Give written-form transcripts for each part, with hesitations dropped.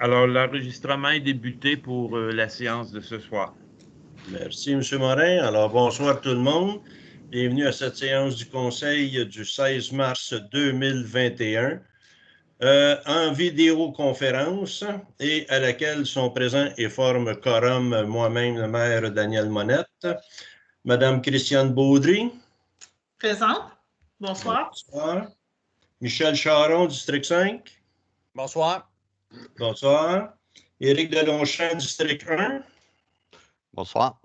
Alors, l'enregistrement est débuté pour la séance de ce soir. Merci, M. Morin. Alors, bonsoir tout le monde. Bienvenue à cette séance du Conseil du 16 mars 2021 en vidéoconférence et à laquelle sont présents et forment quorum moi-même, le maire Daniel Monette, Madame Christiane Baudry. Présente. Bonsoir. Bonsoir. Michel Charon, District 5. Bonsoir. Bonsoir. Éric Delonchamp, District 1. Bonsoir.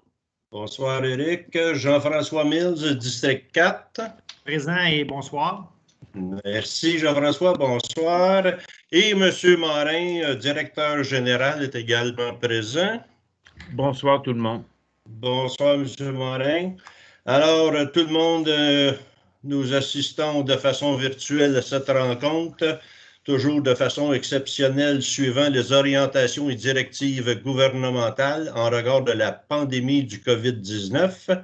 Bonsoir, Éric. Jean-François Mills, District 4. Présent et bonsoir. Merci, Jean-François. Bonsoir. Et M. Morin, directeur général, est également présent. Bonsoir tout le monde. Bonsoir, M. Morin. Alors, tout le monde, nous assistons de façon virtuelle à cette rencontre, toujours de façon exceptionnelle, suivant les orientations et directives gouvernementales en regard de la pandémie du COVID-19.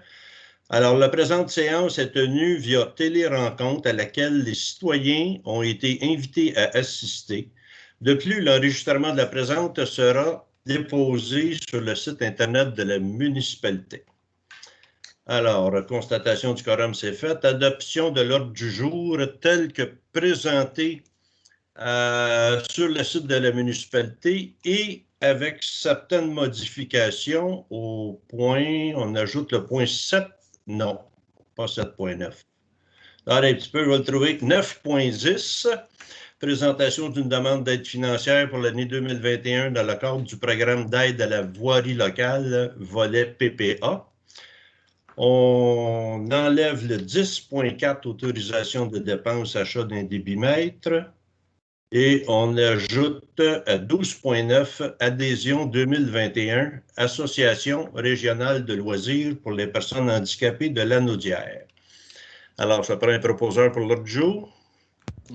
Alors, la présente séance est tenue via télérencontre à laquelle les citoyens ont été invités à assister. De plus, l'enregistrement de la présente sera déposé sur le site Internet de la municipalité. Alors, constatation du quorum, c'est fait. Adoption de l'ordre du jour tel que présenté sur le site de la municipalité et avec certaines modifications au point, on ajoute le point 7, non, pas 7.9. Alors, un petit peu, je vais le trouver, 9.10, présentation d'une demande d'aide financière pour l'année 2021 dans le cadre du programme d'aide à la voirie locale, volet PPA. On enlève le 10.4, autorisation de dépenses, achat d'un débitmètre. Et on ajoute à 12.9, adhésion 2021, Association régionale de loisirs pour les personnes handicapées de Lanaudière. Alors, ça prend un proposeur pour l'ordre du jour.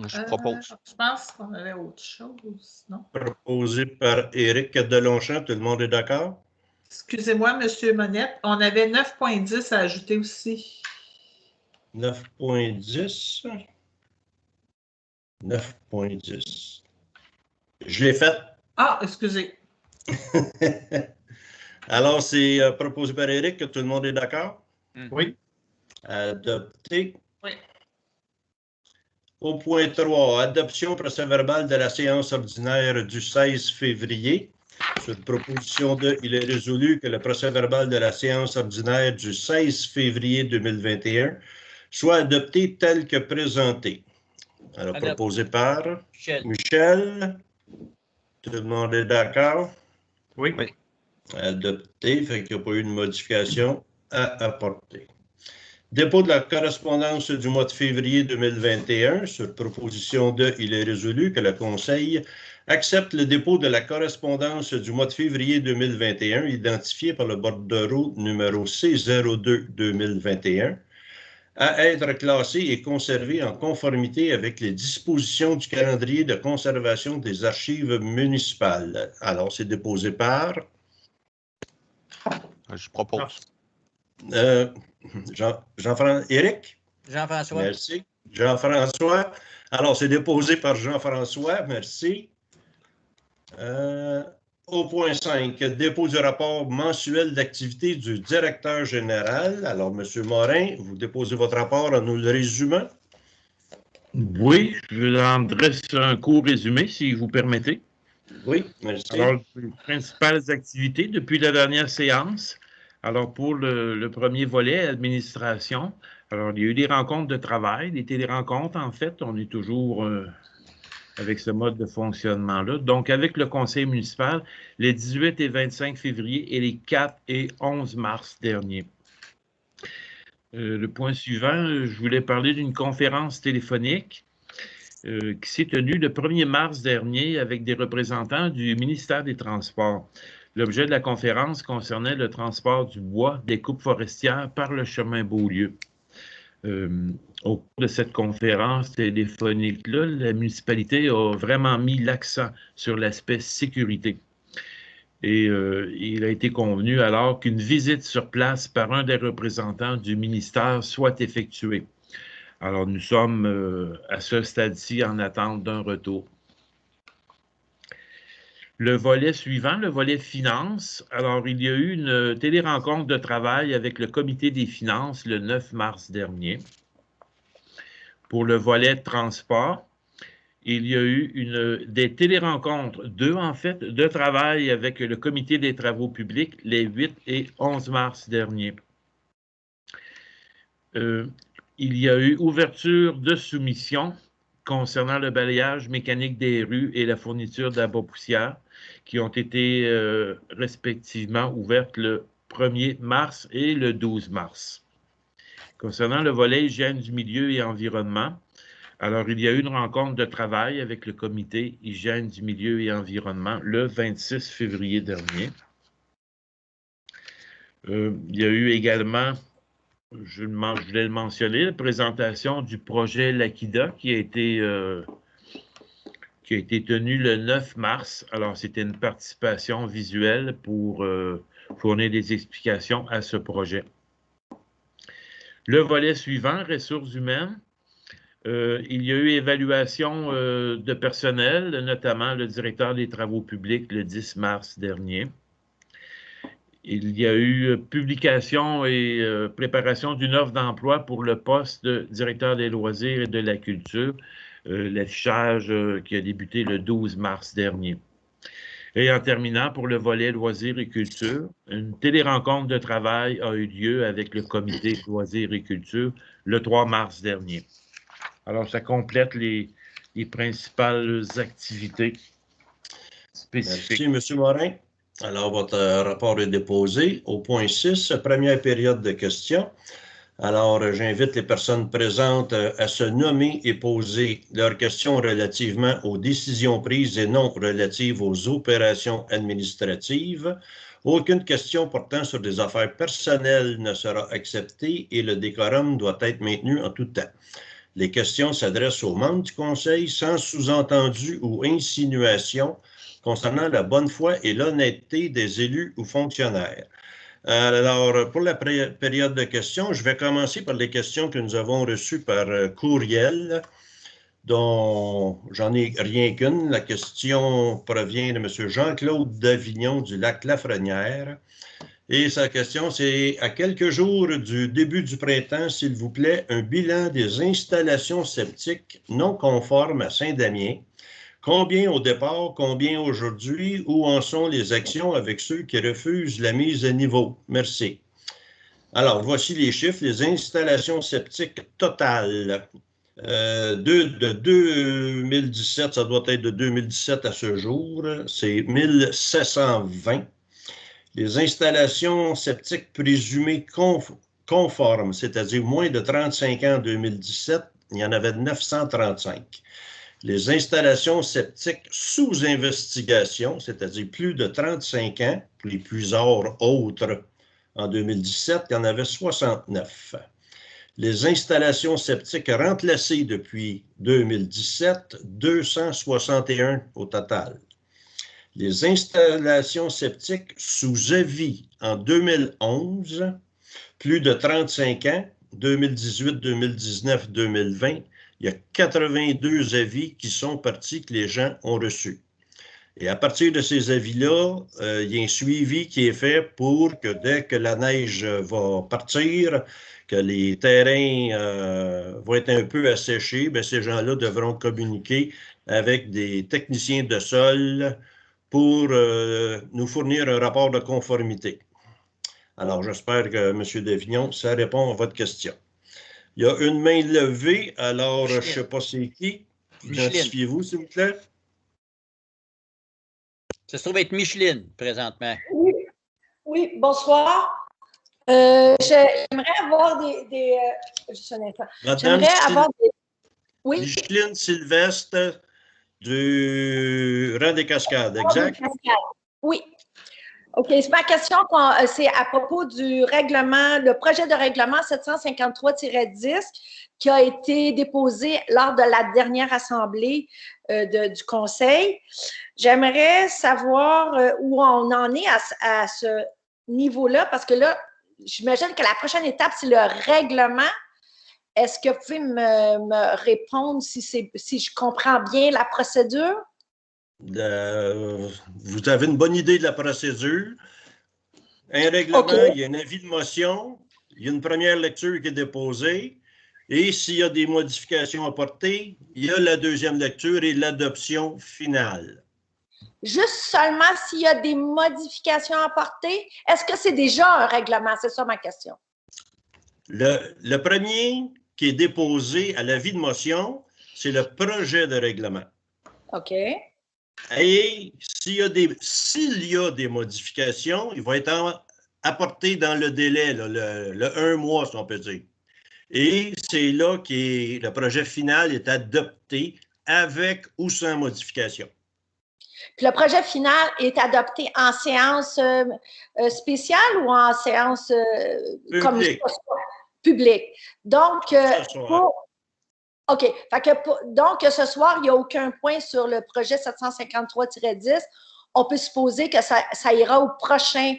Je propose. Je pense qu'on avait autre chose, non? Proposé par Éric Delonchamp. Tout le monde est d'accord? Excusez-moi, M. Monette, on avait 9.10 à ajouter aussi. 9.10. 9.10. Je l'ai fait. Ah, excusez. Alors, c'est proposé par Éric, que tout le monde est d'accord? Oui. Adopté. Oui. Au point 3, adoption procès-verbal de la séance ordinaire du 16 février. Sur proposition de, il est résolu que le procès-verbal de la séance ordinaire du 16 février 2021 soit adopté tel que présenté. Alors, proposé par Michel. Tout le monde est d'accord? Oui. Oui. Adopté, fait qu'il n'y a pas eu de modification à apporter. Dépôt de la correspondance du mois de février 2021. Sur proposition de, il est résolu que le Conseil accepte le dépôt de la correspondance du mois de février 2021, identifié par le bordereau numéro C02-2021, à être classé et conservé en conformité avec les dispositions du calendrier de conservation des archives municipales. Alors, c'est déposé par... Je propose. Jean-François. Éric? Jean-François. Merci. Jean-François. Alors, c'est déposé par Jean-François. Merci. Au point 5, dépôt du rapport mensuel d'activité du directeur général. Alors, M. Morin, vous déposez votre rapport en nous le résumant. Oui, je en dresse un court résumé, si vous permettez. Oui, merci. Alors, les principales activités depuis la dernière séance. Alors, pour le premier volet, administration, alors, il y a eu des rencontres de travail, des télérencontres, en fait. On est toujours avec ce mode de fonctionnement-là. Donc, avec le conseil municipal, les 18 et 25 février et les 4 et 11 mars dernier. Le point suivant, je voulais parler d'une conférence téléphonique qui s'est tenue le 1er mars dernier avec des représentants du ministère des Transports. L'objet de la conférence concernait le transport du bois des coupes forestières par le chemin Beaulieu. Au cours de cette conférence téléphonique-là, la municipalité a vraiment mis l'accent sur l'aspect sécurité. Et il a été convenu alors qu'une visite sur place par un des représentants du ministère soit effectuée. Alors, nous sommes à ce stade-ci en attente d'un retour. Le volet suivant, le volet finances. Alors, il y a eu une télérencontre de travail avec le comité des finances le 9 mars dernier. Pour le volet transport, il y a eu des télérencontres, 2 en fait, de travail avec le comité des travaux publics les 8 et 11 mars dernier. Il y a eu ouverture de soumission concernant le balayage mécanique des rues et la fourniture d'abat-poussière qui ont été respectivement ouvertes le 1er mars et le 12 mars. Concernant le volet hygiène du milieu et environnement, alors il y a eu une rencontre de travail avec le comité hygiène du milieu et environnement le 26 février dernier. Il y a eu également, je voulais le mentionner, la présentation du projet L'Aquida qui a été tenue le 9 mars. Alors, c'était une participation visuelle pour fournir des explications à ce projet. Le volet suivant, ressources humaines. Il y a eu évaluation de personnel, notamment le directeur des travaux publics le 10 mars dernier. Il y a eu publication et préparation d'une offre d'emploi pour le poste de directeur des loisirs et de la culture, l'affichage qui a débuté le 12 mars dernier. Et en terminant, pour le volet loisirs et culture, une télérencontre de travail a eu lieu avec le comité loisirs et culture le 3 mars dernier. Alors, ça complète les principales activités spécifiques. Merci, M. Morin. Alors, votre rapport est déposé. Au point 6, première période de questions. Alors, j'invite les personnes présentes à se nommer et poser leurs questions relativement aux décisions prises et non relatives aux opérations administratives. Aucune question portant sur des affaires personnelles ne sera acceptée et le décorum doit être maintenu en tout temps. Les questions s'adressent aux membres du Conseil sans sous-entendu ou insinuation concernant la bonne foi et l'honnêteté des élus ou fonctionnaires. Alors, pour la période de questions, je vais commencer par les questions que nous avons reçues par courriel, dont j'en ai rien qu'une. La question provient de M. Jean-Claude Davignon du lac Lafrenière. Et sa question, c'est: à quelques jours du début du printemps, s'il vous plaît, un bilan des installations septiques non conformes à Saint-Damien. Combien au départ, combien aujourd'hui, où en sont les actions avec ceux qui refusent la mise à niveau? Merci. Alors, voici les chiffres. Les installations septiques totales de 2017, ça doit être de 2017 à ce jour, c'est 1720. Les installations septiques présumées conformes, c'est-à-dire moins de 35 ans en 2017, il y en avait 935. Les installations septiques sous investigation, c'est-à-dire plus de 35 ans, les plus autres en 2017, il y en avait 69. Les installations septiques remplacées depuis 2017, 261 au total. Les installations septiques sous avis en 2011, plus de 35 ans, 2018, 2019, 2020, il y a 82 avis qui sont partis que les gens ont reçus. Et à partir de ces avis-là, il y a un suivi qui est fait pour que dès que la neige va partir, que les terrains vont être un peu asséchés, bien, ces gens-là devront communiquer avec des techniciens de sol pour nous fournir un rapport de conformité. Alors, j'espère que, M. Davignon, ça répond à votre question. Il y a une main levée, alors Micheline. je ne sais pas c'est qui. Identifiez-vous, s'il vous plaît. Ça se trouve être Micheline, présentement. Oui, bonsoir. J'aimerais avoir Oui. Micheline Sylvestre du Rang des Cascades, exact? Oui. OK. C'est ma question, c'est à propos du règlement, le projet de règlement 753-10 qui a été déposé lors de la dernière assemblée du Conseil. J'aimerais savoir où on en est à ce niveau-là, parce que là, j'imagine que la prochaine étape, c'est le règlement. Est-ce que vous pouvez me répondre si je comprends bien la procédure? Vous avez une bonne idée de la procédure. Un règlement, OK. il y a un avis de motion, il y a une première lecture qui est déposée, et s'il y a des modifications apportées, il y a la deuxième lecture et l'adoption finale. Juste seulement s'il y a des modifications apportées, est-ce que c'est déjà un règlement? C'est ça ma question. Le premier qui est déposé à l'avis de motion, c'est le projet de règlement. OK. Et s'il y a des modifications, il va être apporté dans le délai, là, le 1 mois, si on peut dire. Et c'est là que le projet final est adopté avec ou sans modification. Puis le projet final est adopté en séance spéciale ou en séance comme publique. Donc, OK. Donc, ce soir, il n'y a aucun point sur le projet 753-10. On peut supposer que ça ira au prochain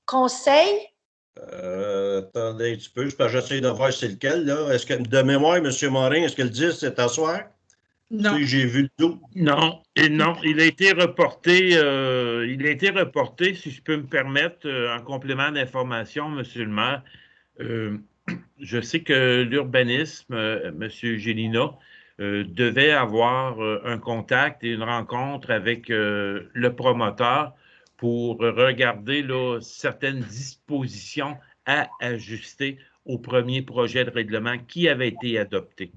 conseil. Attendez un petit peu, j'essaie de voir c'est lequel. Là. Est-ce que, de mémoire, M. Morin, est-ce que le 10 c'est à soir? Non. J'ai vu le 12. Non, il a été reporté. Si je peux me permettre, en complément d'information, M. le maire. Je sais que l'urbanisme, M. Gélina, devait avoir un contact et une rencontre avec le promoteur pour regarder là, certaines dispositions à ajuster au premier projet de règlement qui avait été adopté.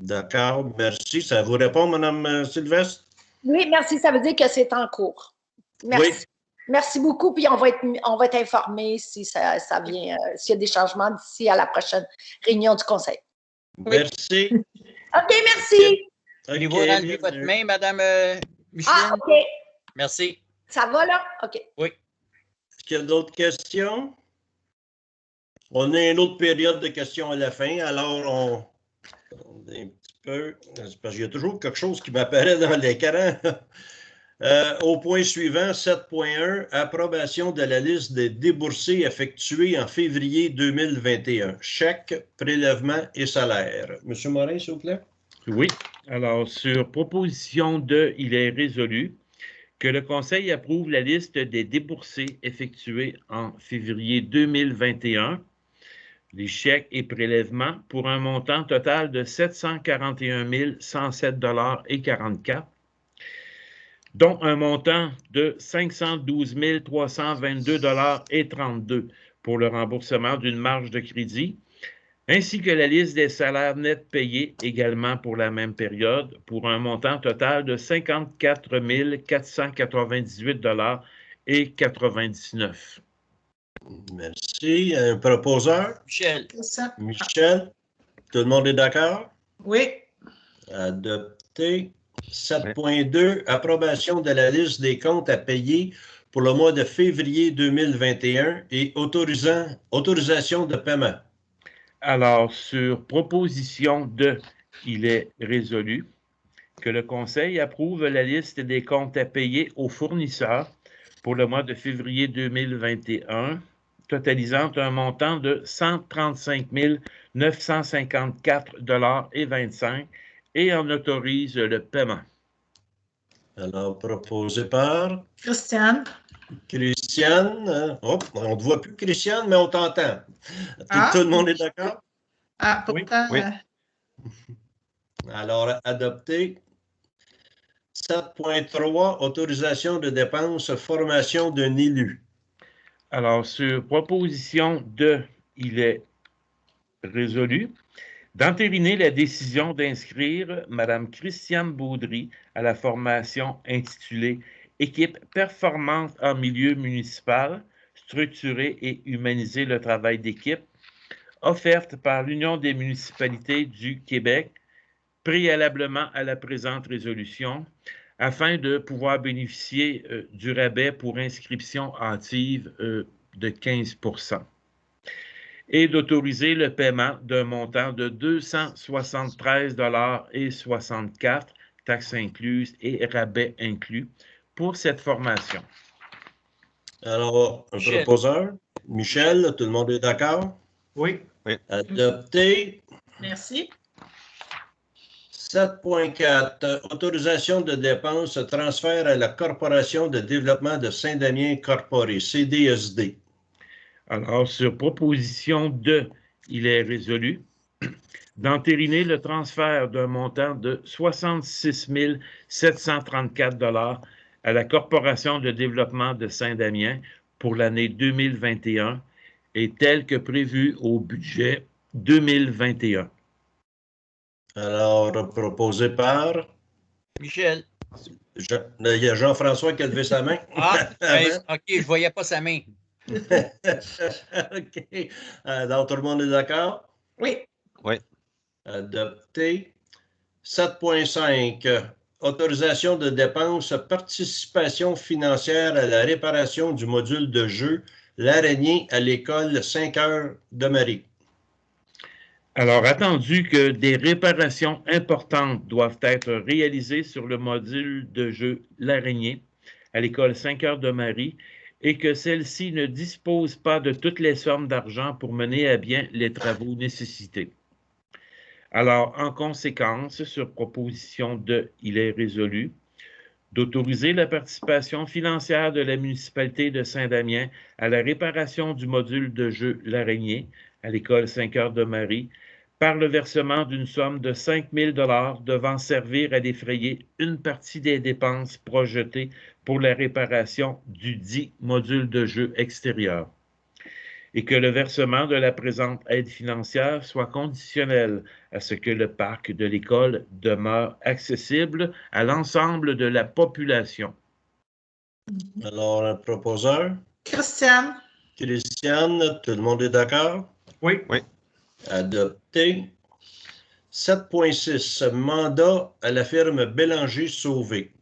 D'accord, merci. Ça vous répond, Mme Sylvestre? Oui, merci. Ça veut dire que c'est en cours. Merci. Oui. Merci beaucoup. Puis on va être informé si ça vient, s'il y a des changements d'ici à la prochaine réunion du conseil. Merci. OK, merci. Voulez-vous relever votre main, Mme Micheline? Ah, OK. Merci. Ça va là? OK. Oui. Est-ce qu'il y a d'autres questions? On a une autre période de questions à la fin, alors attendez un petit peu, parce qu'il y a toujours quelque chose qui m'apparaît dans l'écran. Au point suivant, 7.1, approbation de la liste des déboursés effectués en février 2021. Chèques, prélèvements et salaires. Monsieur Morin, s'il vous plaît. Oui. Alors, sur proposition de, il est résolu que le Conseil approuve la liste des déboursés effectués en février 2021, les chèques et prélèvements, pour un montant total de 741 107,44 $, dont un montant de 512 322,32 $ pour le remboursement d'une marge de crédit, ainsi que la liste des salaires nets payés également pour la même période, pour un montant total de 54 498,99 $. Merci. Un proposeur? Michel. Michel. Tout le monde est d'accord? Oui. Adopté. 7.2, approbation de la liste des comptes à payer pour le mois de février 2021 et autorisation de paiement. Alors, sur proposition de, il est résolu que le Conseil approuve la liste des comptes à payer aux fournisseurs pour le mois de février 2021, totalisant un montant de 135 954,25 $ et en autorise le paiement. Alors, proposé par Christiane. Christiane. Oh, on ne te voit plus, Christiane, mais on t'entend. Tout le monde est d'accord? Ah, pourtant. Oui. Alors, adopté. 7.3, autorisation de dépenses, formation d'un élu. Alors, sur proposition de, il est résolu d'entériner la décision d'inscrire Mme Christiane Baudry à la formation intitulée « Équipe performante en milieu municipal, structurer et humaniser le travail d'équipe », offerte par l'Union des municipalités du Québec, préalablement à la présente résolution, afin de pouvoir bénéficier du rabais pour inscription hâtive de 15 % et d'autoriser le paiement d'un montant de 273,64 $, taxes incluses et rabais inclus, pour cette formation. Alors, un proposeur, Michel, tout le monde est d'accord? Oui. Adopté. Merci. 7.4, autorisation de dépenses, transfert à la Corporation de développement de Saint-Damien Corporé, CDSD. Alors, sur proposition de, il est résolu d'entériner le transfert d'un montant de 66 734 à la Corporation de développement de Saint-Damien pour l'année 2021 et tel que prévu au budget 2021. Alors, proposé par... Michel. Il y a Jean-François qui a levé sa main. Ah, ben, OK, je ne voyais pas sa main. OK. Donc, tout le monde est d'accord? Oui. Oui. Adopté. 7.5. Autorisation de dépenses, participation financière à la réparation du module de jeu L'Araignée à l'école 5 heures de Marie. Alors, attendu que des réparations importantes doivent être réalisées sur le module de jeu L'Araignée à l'école 5 heures de Marie et que celle-ci ne dispose pas de toutes les sommes d'argent pour mener à bien les travaux nécessités. Alors, en conséquence, sur proposition de, il est résolu d'autoriser la participation financière de la municipalité de Saint-Damien à la réparation du module de jeu L'Araignée à l'école 5 heures de Marie par le versement d'une somme de 5 000 $ devant servir à défrayer une partie des dépenses projetées pour la réparation du dit module de jeu extérieur et que le versement de la présente aide financière soit conditionnel à ce que le parc de l'école demeure accessible à l'ensemble de la population. Alors, un proposeur? Christiane. Christiane, tout le monde est d'accord? Oui. Oui. Adopté. 7.6, mandat à la firme Bélanger-Sauvé.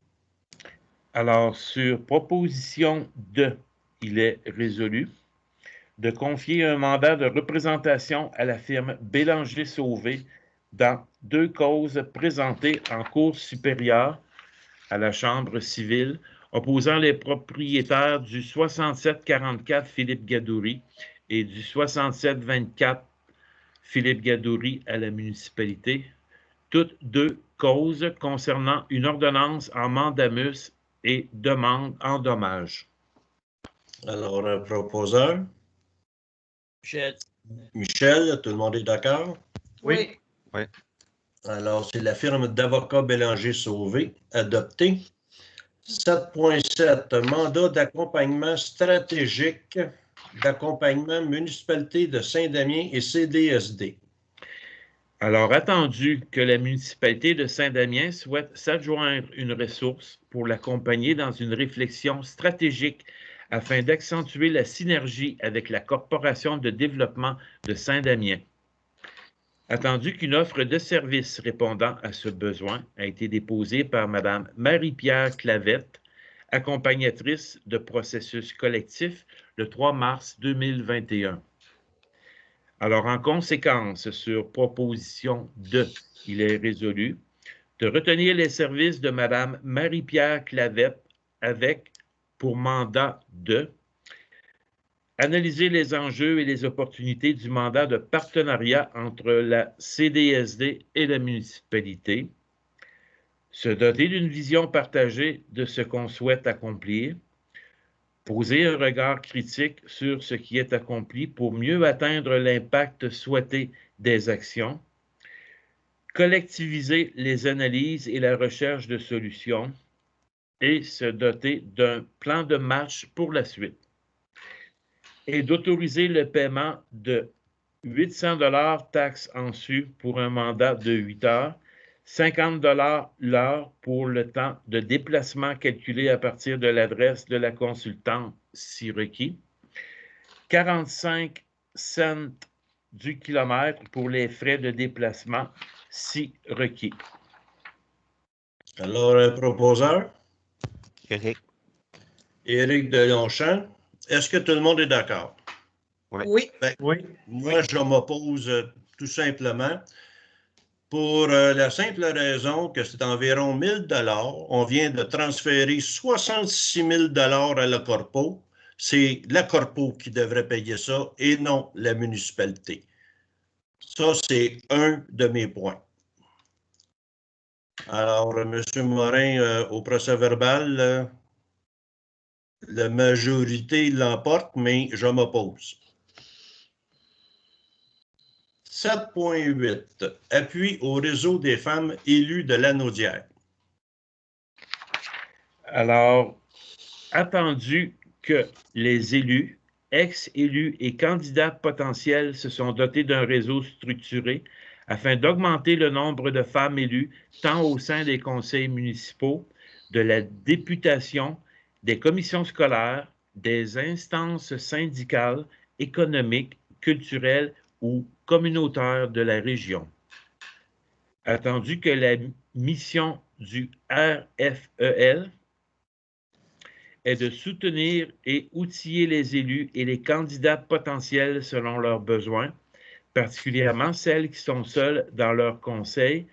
Alors, sur proposition de, il est résolu de confier un mandat de représentation à la firme Bélanger-Sauvé dans 2 causes présentées en cour supérieure à la Chambre civile opposant les propriétaires du 6744 Philippe Gadoury et du 6724 Philippe Gadoury à la municipalité, toutes 2 causes concernant une ordonnance en mandamus et demande en dommages. Alors, un proposeur? Michel. Michel, tout le monde est d'accord? Oui. Oui. Alors, c'est la firme d'avocats Bélanger-Sauvé, adopté. 7.7, mandat d'accompagnement stratégique d'accompagnement municipalité de Saint-Damien et CDSD. Alors, attendu que la municipalité de Saint-Damien souhaite s'adjoindre une ressource pour l'accompagner dans une réflexion stratégique afin d'accentuer la synergie avec la Corporation de développement de Saint-Damien. Attendu qu'une offre de service répondant à ce besoin a été déposée par Mme Marie-Pierre Clavette, accompagnatrice de processus collectif, le 3 mars 2021. Alors, en conséquence, sur proposition de, il est résolu de retenir les services de Mme Marie-Pierre Clavette avec, pour mandat de, analyser les enjeux et les opportunités du mandat de partenariat entre la CDSD et la municipalité, se doter d'une vision partagée de ce qu'on souhaite accomplir, poser un regard critique sur ce qui est accompli pour mieux atteindre l'impact souhaité des actions, collectiviser les analyses et la recherche de solutions et se doter d'un plan de marche pour la suite, et d'autoriser le paiement de 800 $ taxes en su pour un mandat de 8 heures, 50 $ l'heure pour le temps de déplacement calculé à partir de l'adresse de la consultante si requis, 45 cents du kilomètre pour les frais de déplacement si requis. Alors, un proposeur? Éric. Éric Delonchamp. Est-ce que tout le monde est d'accord? Oui. Ben, Oui. moi, je m'oppose tout simplement pour la simple raison que c'est environ 1 000 $. On vient de transférer 66 000 $ à la Corpo. C'est la Corpo qui devrait payer ça et non la municipalité. Ça, c'est un de mes points. Alors, M. Morin, au procès-verbal, la majorité l'emporte, mais je m'oppose. 7.8. Appui au réseau des femmes élues de Lanaudière. Alors, attendu que les élus, ex-élus et candidats potentiels se sont dotés d'un réseau structuré afin d'augmenter le nombre de femmes élues tant au sein des conseils municipaux, de la députation, des commissions scolaires, des instances syndicales, économiques, culturelles ou communautaires de la région. Attendu que la mission du RFEL est de soutenir et outiller les élus et les candidats potentiels selon leurs besoins, particulièrement celles qui sont seules dans leur conseil,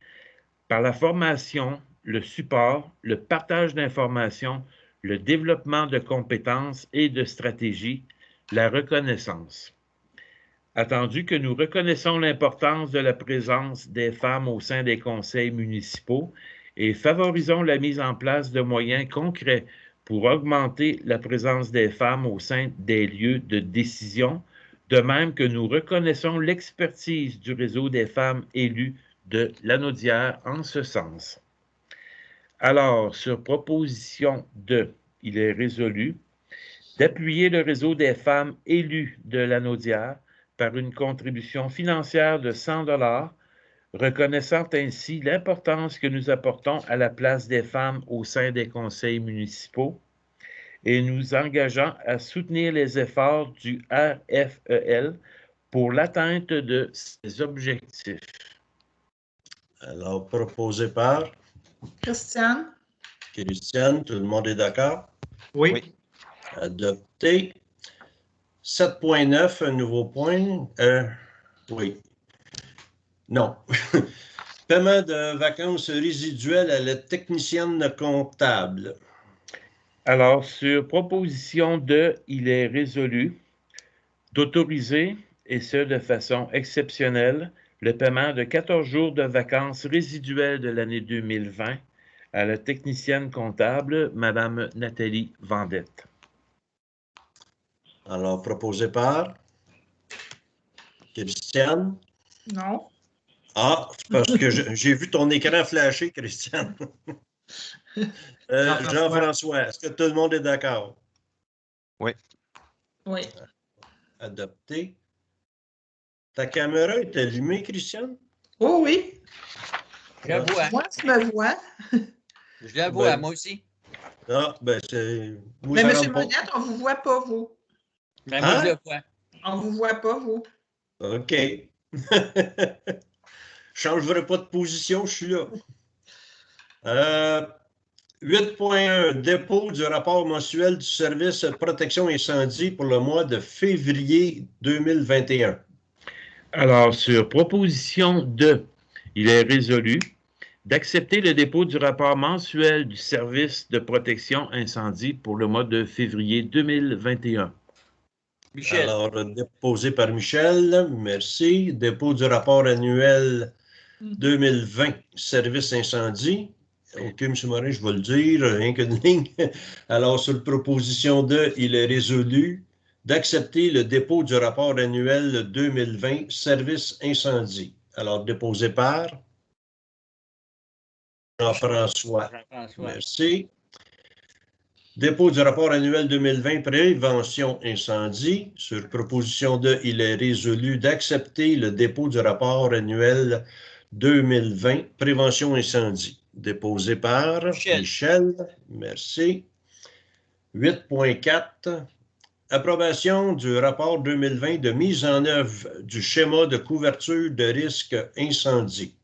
par la formation, le support, le partage d'informations, le développement de compétences et de stratégies, la reconnaissance. Attendu que nous reconnaissons l'importance de la présence des femmes au sein des conseils municipaux et favorisons la mise en place de moyens concrets pour augmenter la présence des femmes au sein des lieux de décision, de même que nous reconnaissons l'expertise du réseau des femmes élues de Lanaudière en ce sens. Alors, sur proposition de, il est résolu d'appuyer le réseau des femmes élues de Lanaudière par une contribution financière de 100 $, reconnaissant ainsi l'importance que nous apportons à la place des femmes au sein des conseils municipaux et nous engageant à soutenir les efforts du RFEL pour l'atteinte de ces objectifs. Alors, proposé par Christiane? Christiane, tout le monde est d'accord? Oui. Oui. Adopté. 7.9, un nouveau point. Oui. Non. Paiement de vacances résiduelles à la technicienne comptable. Alors, sur proposition de, il est résolu d'autoriser, et ce de façon exceptionnelle, le paiement de 14 jours de vacances résiduelles de l'année 2020 à la technicienne comptable, Mme Nathalie Vendette. Alors, proposé par Christiane. Non. Ah, c'est parce que j'ai vu ton écran flasher, Christiane. Jean-François, est-ce que tout le monde est d'accord? Oui. Oui. Adopté. Ta caméra est allumée, Christiane? Oh oui. Je la vois. Moi, tu me vois. Je la vois, Ben, moi aussi. Ah, ben c'est... Moi, Mais ça M. rentre pas. Monette, on ne vous voit pas, vous. Mais moi, Hein? je la vois. On ne vous voit pas, vous. OK. Je ne changerai pas de position, je suis là. 8.1, dépôt du rapport mensuel du service de protection incendie pour le mois de février 2021. Alors, sur proposition de, il est résolu d'accepter le dépôt du rapport mensuel du service de protection incendie pour le mois de février 2021. Michel. Alors, déposé par Michel, merci. Dépôt du rapport annuel 2020, service incendie. OK, M. Morin, je vais le dire, rien qu'une ligne. Alors, sur proposition de, il est résolu d'accepter le dépôt du rapport annuel 2020, service incendie. Alors, déposé par Jean-François. Merci. Dépôt du rapport annuel 2020, prévention incendie. Sur proposition de, il est résolu d'accepter le dépôt du rapport annuel 2020, prévention incendie. Déposé par Michel. Merci. 8.4. Approbation du rapport 2020 de mise en œuvre du schéma de couverture de risque incendie.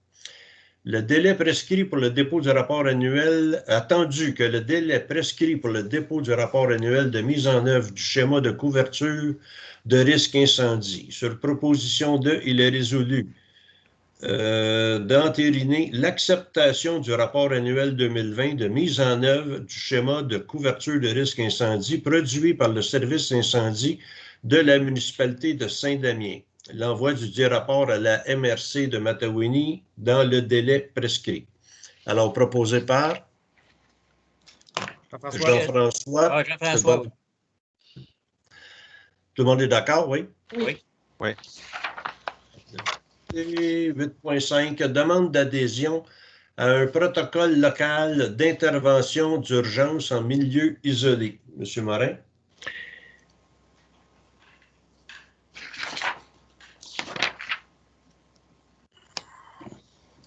Le délai prescrit pour le dépôt du rapport annuel, attendu que le délai prescrit pour le dépôt du rapport annuel de mise en œuvre du schéma de couverture de risque incendie. Sur proposition de, il est résolu d'entériner l'acceptation du rapport annuel 2020 de mise en œuvre du schéma de couverture de risque incendie produit par le service incendie de la municipalité de Saint-Damien. L'envoi du dit rapport à la MRC de Matawini dans le délai prescrit. Alors, proposé par Jean-François. Jean-François. Ah, Jean-François, oui. Tout le monde est d'accord, oui? Oui. Oui. Et 8.5, demande d'adhésion à un protocole local d'intervention d'urgence en milieu isolé. Monsieur Morin?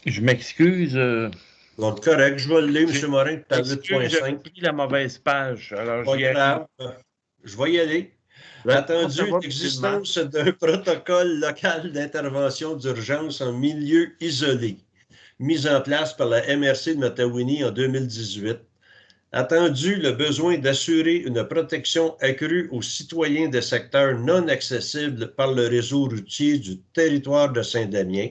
Je m'excuse. Donc, correct, je vais le lire, M. Morin, tu as J'avais 8.5. pris la mauvaise page. Alors, Pas j'y ai... grave. Je vais y aller. Attendu l'existence d'un protocole local d'intervention d'urgence en milieu isolé, mis en place par la MRC de Matawini en 2018. Attendu le besoin d'assurer une protection accrue aux citoyens des secteurs non accessibles par le réseau routier du territoire de Saint-Damien.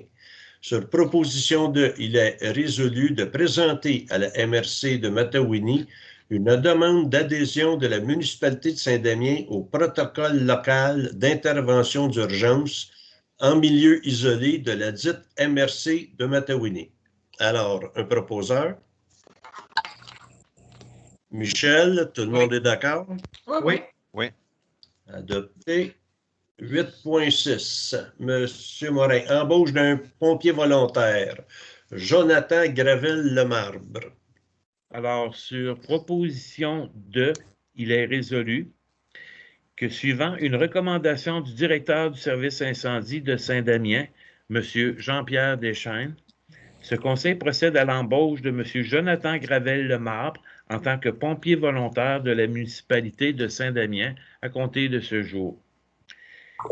Sur proposition de, il est résolu de présenter à la MRC de Matawini une demande d'adhésion de la municipalité de Saint-Damien au protocole local d'intervention d'urgence en milieu isolé de la dite MRC de Matawini. Alors, un proposeur? Michel, tout le monde est d'accord? Oui. Oui. Adopté. 8.6. Monsieur Morin, embauche d'un pompier volontaire. Jonathan Gravel-Lemarbre. Alors, sur proposition de, il est résolu que suivant une recommandation du directeur du service incendie de Saint-Damien, M. Jean-Pierre Deschaines, ce conseil procède à l'embauche de M. Jonathan Gravel-Lemarbre en tant que pompier volontaire de la municipalité de Saint-Damien à compter de ce jour.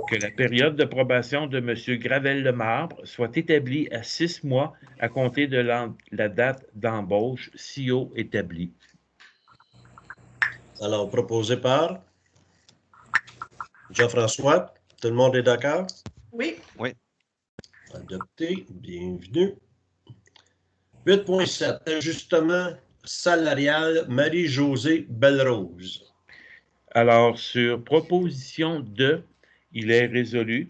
Que la période de probation de M. Gravel-Lemarbre soit établie à 6 mois à compter de la date d'embauche, si haut établie. Alors, proposé par Jean-François. Tout le monde est d'accord? Oui. Oui. Adopté. Bienvenue. 8.7. Ajustement salarial Marie-Josée Belrose. Alors, sur proposition de, il est résolu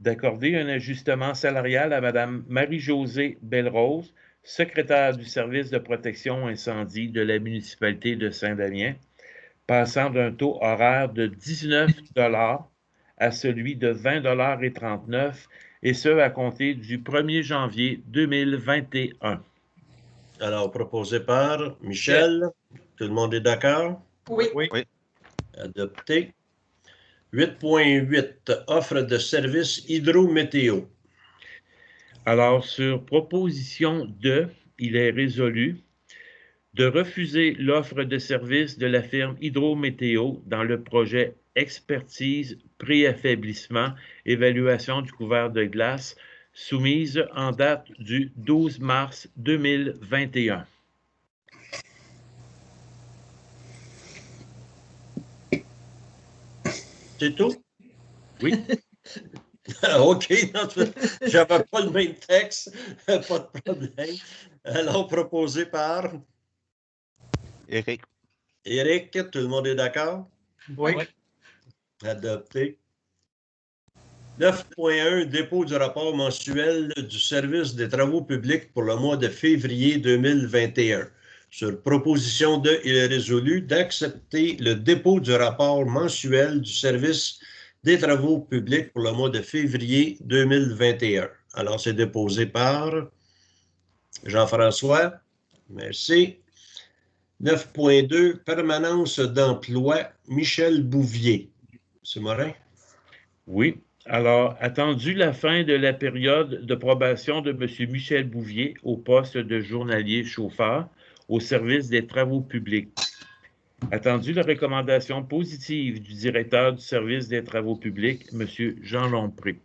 d'accorder un ajustement salarial à Mme Marie-Josée Belrose, secrétaire du service de protection incendie de la municipalité de Saint-Damien, passant d'un taux horaire de 19 $ à celui de 20,39 $, et ce, à compter du 1er janvier 2021. Alors, proposé par Michel. Tout le monde est d'accord? Oui. Oui. Adopté. 8.8. Offre de services hydrométéo. Alors, sur proposition de, il est résolu de refuser l'offre de service de la firme Hydrométéo dans le projet Expertise, Préaffaiblissement, Évaluation du couvert de glace, soumise en date du 12 mars 2021. C'est tout? Oui. OK. J'avais pas le même texte. Pas de problème. Alors, proposé par Éric. Éric. Tout le monde est d'accord? Oui. Adopté. 9.1. Dépôt du rapport mensuel du service des travaux publics pour le mois de février 2021. Sur proposition de, il est résolu d'accepter le dépôt du rapport mensuel du service des travaux publics pour le mois de février 2021. Alors, c'est déposé par Jean-François. Merci. 9.2. Permanence d'emploi, Michel Bouvier. M. Morin? Oui. Alors, attendu la fin de la période de probation de M. Michel Bouvier au poste de journalier chauffeur au service des travaux publics. Attendu la recommandation positive du directeur du service des travaux publics, M. Jean Lompré.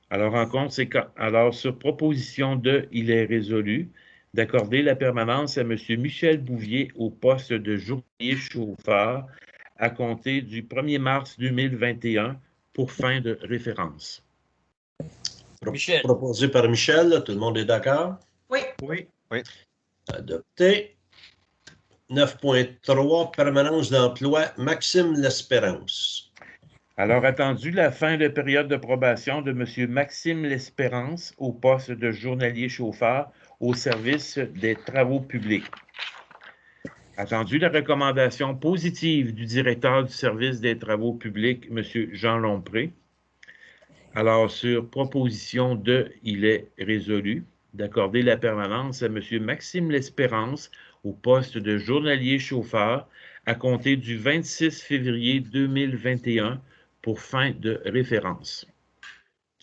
Alors, sur proposition de, il est résolu d'accorder la permanence à M. Michel Bouvier au poste de journalier chauffeur à compter du 1er mars 2021 pour fin de référence. Michel. Proposé par Michel. Tout le monde est d'accord? Oui. Oui. Adopté. 9.3. Permanence d'emploi, Maxime L'Espérance. Alors, attendu la fin de période de probation de M. Maxime L'Espérance au poste de journalier chauffeur au service des travaux publics. Attendu la recommandation positive du directeur du service des travaux publics, M. Jean Lompré. Alors, sur proposition de, il est résolu d'accorder la permanence à M. Maxime L'Espérance au poste de journalier chauffeur à compter du 26 février 2021 pour fin de référence.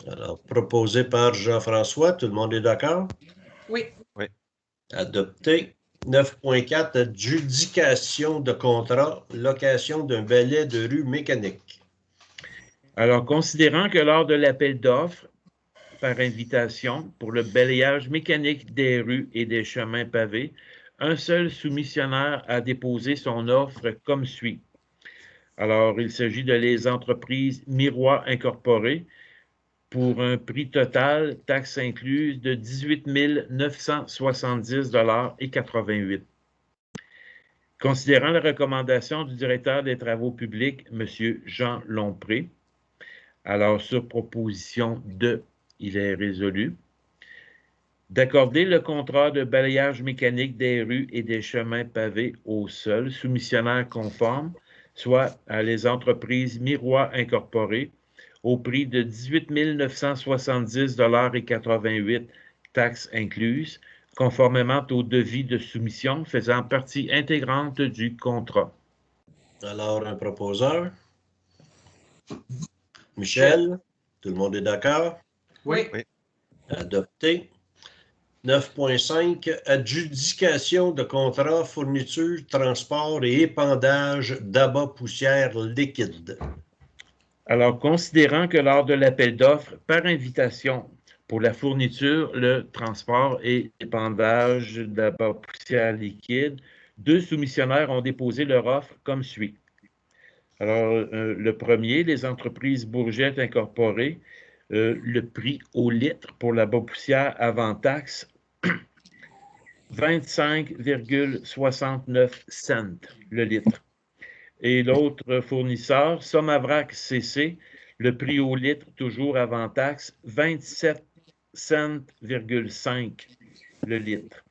Alors, proposé par Jean-François, tout le monde est d'accord? Oui. Oui. Adopté. 9.4, adjudication de contrat, location d'un balai de rue mécanique. Alors, considérant que lors de l'appel d'offres par invitation pour le balayage mécanique des rues et des chemins pavés, un seul soumissionnaire a déposé son offre comme suit. Alors, il s'agit de les entreprises Miroir Incorporées pour un prix total, taxes incluses, de 18 970,88 $. Considérant la recommandation du directeur des travaux publics, M. Jean Lompré, alors sur proposition de, il est résolu, d'accorder le contrat de balayage mécanique des rues et des chemins pavés au seul soumissionnaire conforme, soit à les entreprises Miroir Incorporées, au prix de 18 970,88 $, taxes incluses, conformément au devis de soumission faisant partie intégrante du contrat. Alors, un proposeur. Michel, tout le monde est d'accord? Oui. Adopté. 9.5, adjudication de contrat, fourniture, transport et épandage d'abat poussière liquide. Alors, considérant que lors de l'appel d'offres par invitation pour la fourniture, le transport et l'épandage d'abat poussière liquide, 2 soumissionnaires ont déposé leur offre comme suit. Alors, le premier, les entreprises Bourgette Incorporées, le prix au litre pour la poussière avant taxe, 25,69 cents le litre. Et l'autre fournisseur, Somavrac CC, le prix au litre, toujours avant taxe, 27 cents,5 le litre.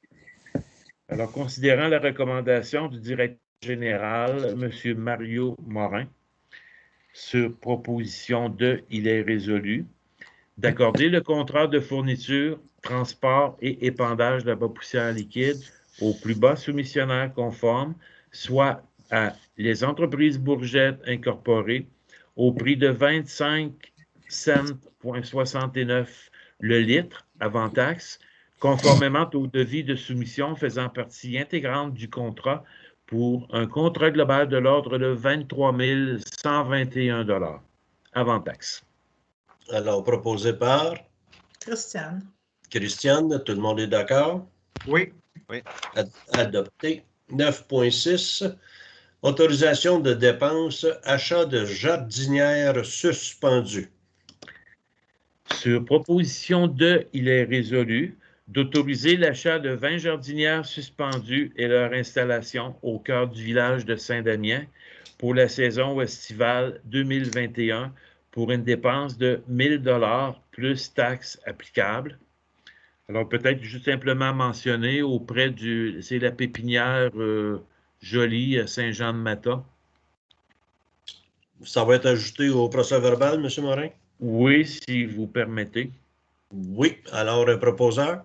Alors, considérant la recommandation du directeur général, M. Mario Morin, sur proposition de, il est résolu, d'accorder le contrat de fourniture, transport et épandage d'abat poussière liquide au plus bas soumissionnaire conforme, soit à les entreprises Bourgette Incorporées, au prix de 25,69 cents le litre avant taxe, conformément au devis de soumission faisant partie intégrante du contrat pour un contrat global de l'ordre de 23 121 $ avant taxe. Alors, proposé par Christiane. Christiane, tout le monde est d'accord? Oui. Adopté. 9.6, autorisation de dépenses, achat de jardinières suspendues. Sur proposition de, il est résolu d'autoriser l'achat de 20 jardinières suspendues et leur installation au cœur du village de Saint-Damien pour la saison estivale 2021 pour une dépense de 1 000 $ plus taxes applicables. Alors, peut-être juste simplement mentionner auprès du... C'est la pépinière Jolie à Saint-Jean-de-Mata. Ça va être ajouté au procès-verbal, M. Morin? Oui, si vous permettez. Oui. Alors, un proposeur?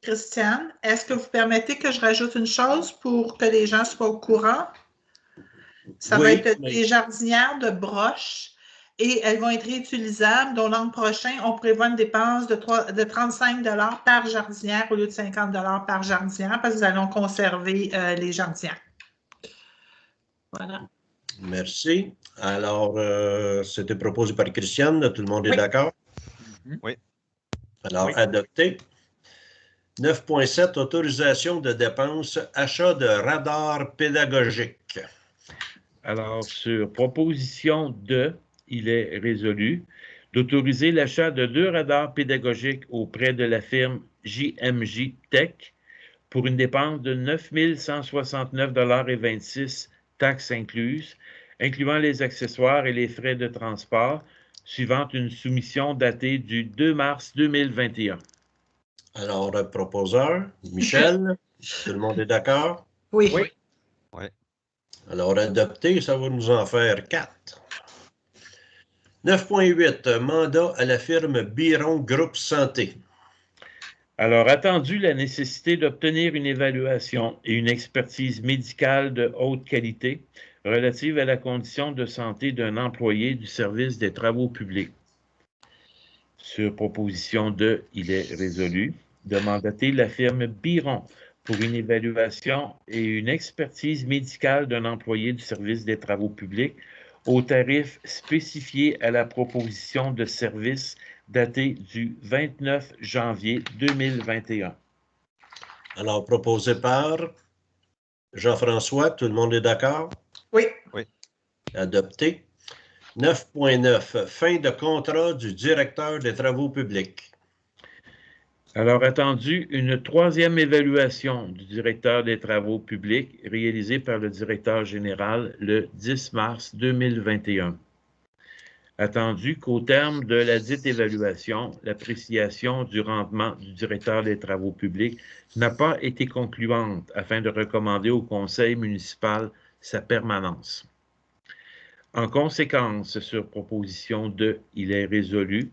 Christiane, est-ce que vous permettez que je rajoute une chose pour que les gens soient au courant? Ça va être des jardinières de broches et elles vont être réutilisables. Donc, l'an prochain, on prévoit une dépense de 35 $ par jardinière au lieu de 50 $ par jardinière parce que nous allons conserver les jardinières. Voilà. Merci. Alors, c'était proposé par Christiane. Tout le monde est d'accord? Oui. Alors, Oui. adopté. 9.7, autorisation de dépenses, achat de radars pédagogiques. Alors, sur proposition de, il est résolu d'autoriser l'achat de 2 radars pédagogiques auprès de la firme JMJ Tech pour une dépense de 9 169,26 $, taxes incluses, incluant les accessoires et les frais de transport, suivant une soumission datée du 2 mars 2021. Alors, proposeur, Michel, tout le monde est d'accord? Oui. Oui. Alors, adopté, ça va nous en faire 4. 9.8, mandat à la firme Biron Groupe Santé. Alors, attendu la nécessité d'obtenir une évaluation et une expertise médicale de haute qualité relative à la condition de santé d'un employé du service des travaux publics. Sur proposition de, il est résolu de mandater la firme Biron pour une évaluation et une expertise médicale d'un employé du service des travaux publics au tarif spécifié à la proposition de service datée du 29 janvier 2021. Alors, proposé par Jean-François, tout le monde est d'accord? Oui. Adopté. 9.9, fin de contrat du directeur des travaux publics. Alors, attendu une troisième évaluation du directeur des travaux publics réalisée par le directeur général le 10 mars 2021. Attendu qu'au terme de la dite évaluation, l'appréciation du rendement du directeur des travaux publics n'a pas été concluante afin de recommander au conseil municipal sa permanence. En conséquence, sur proposition de, il est résolu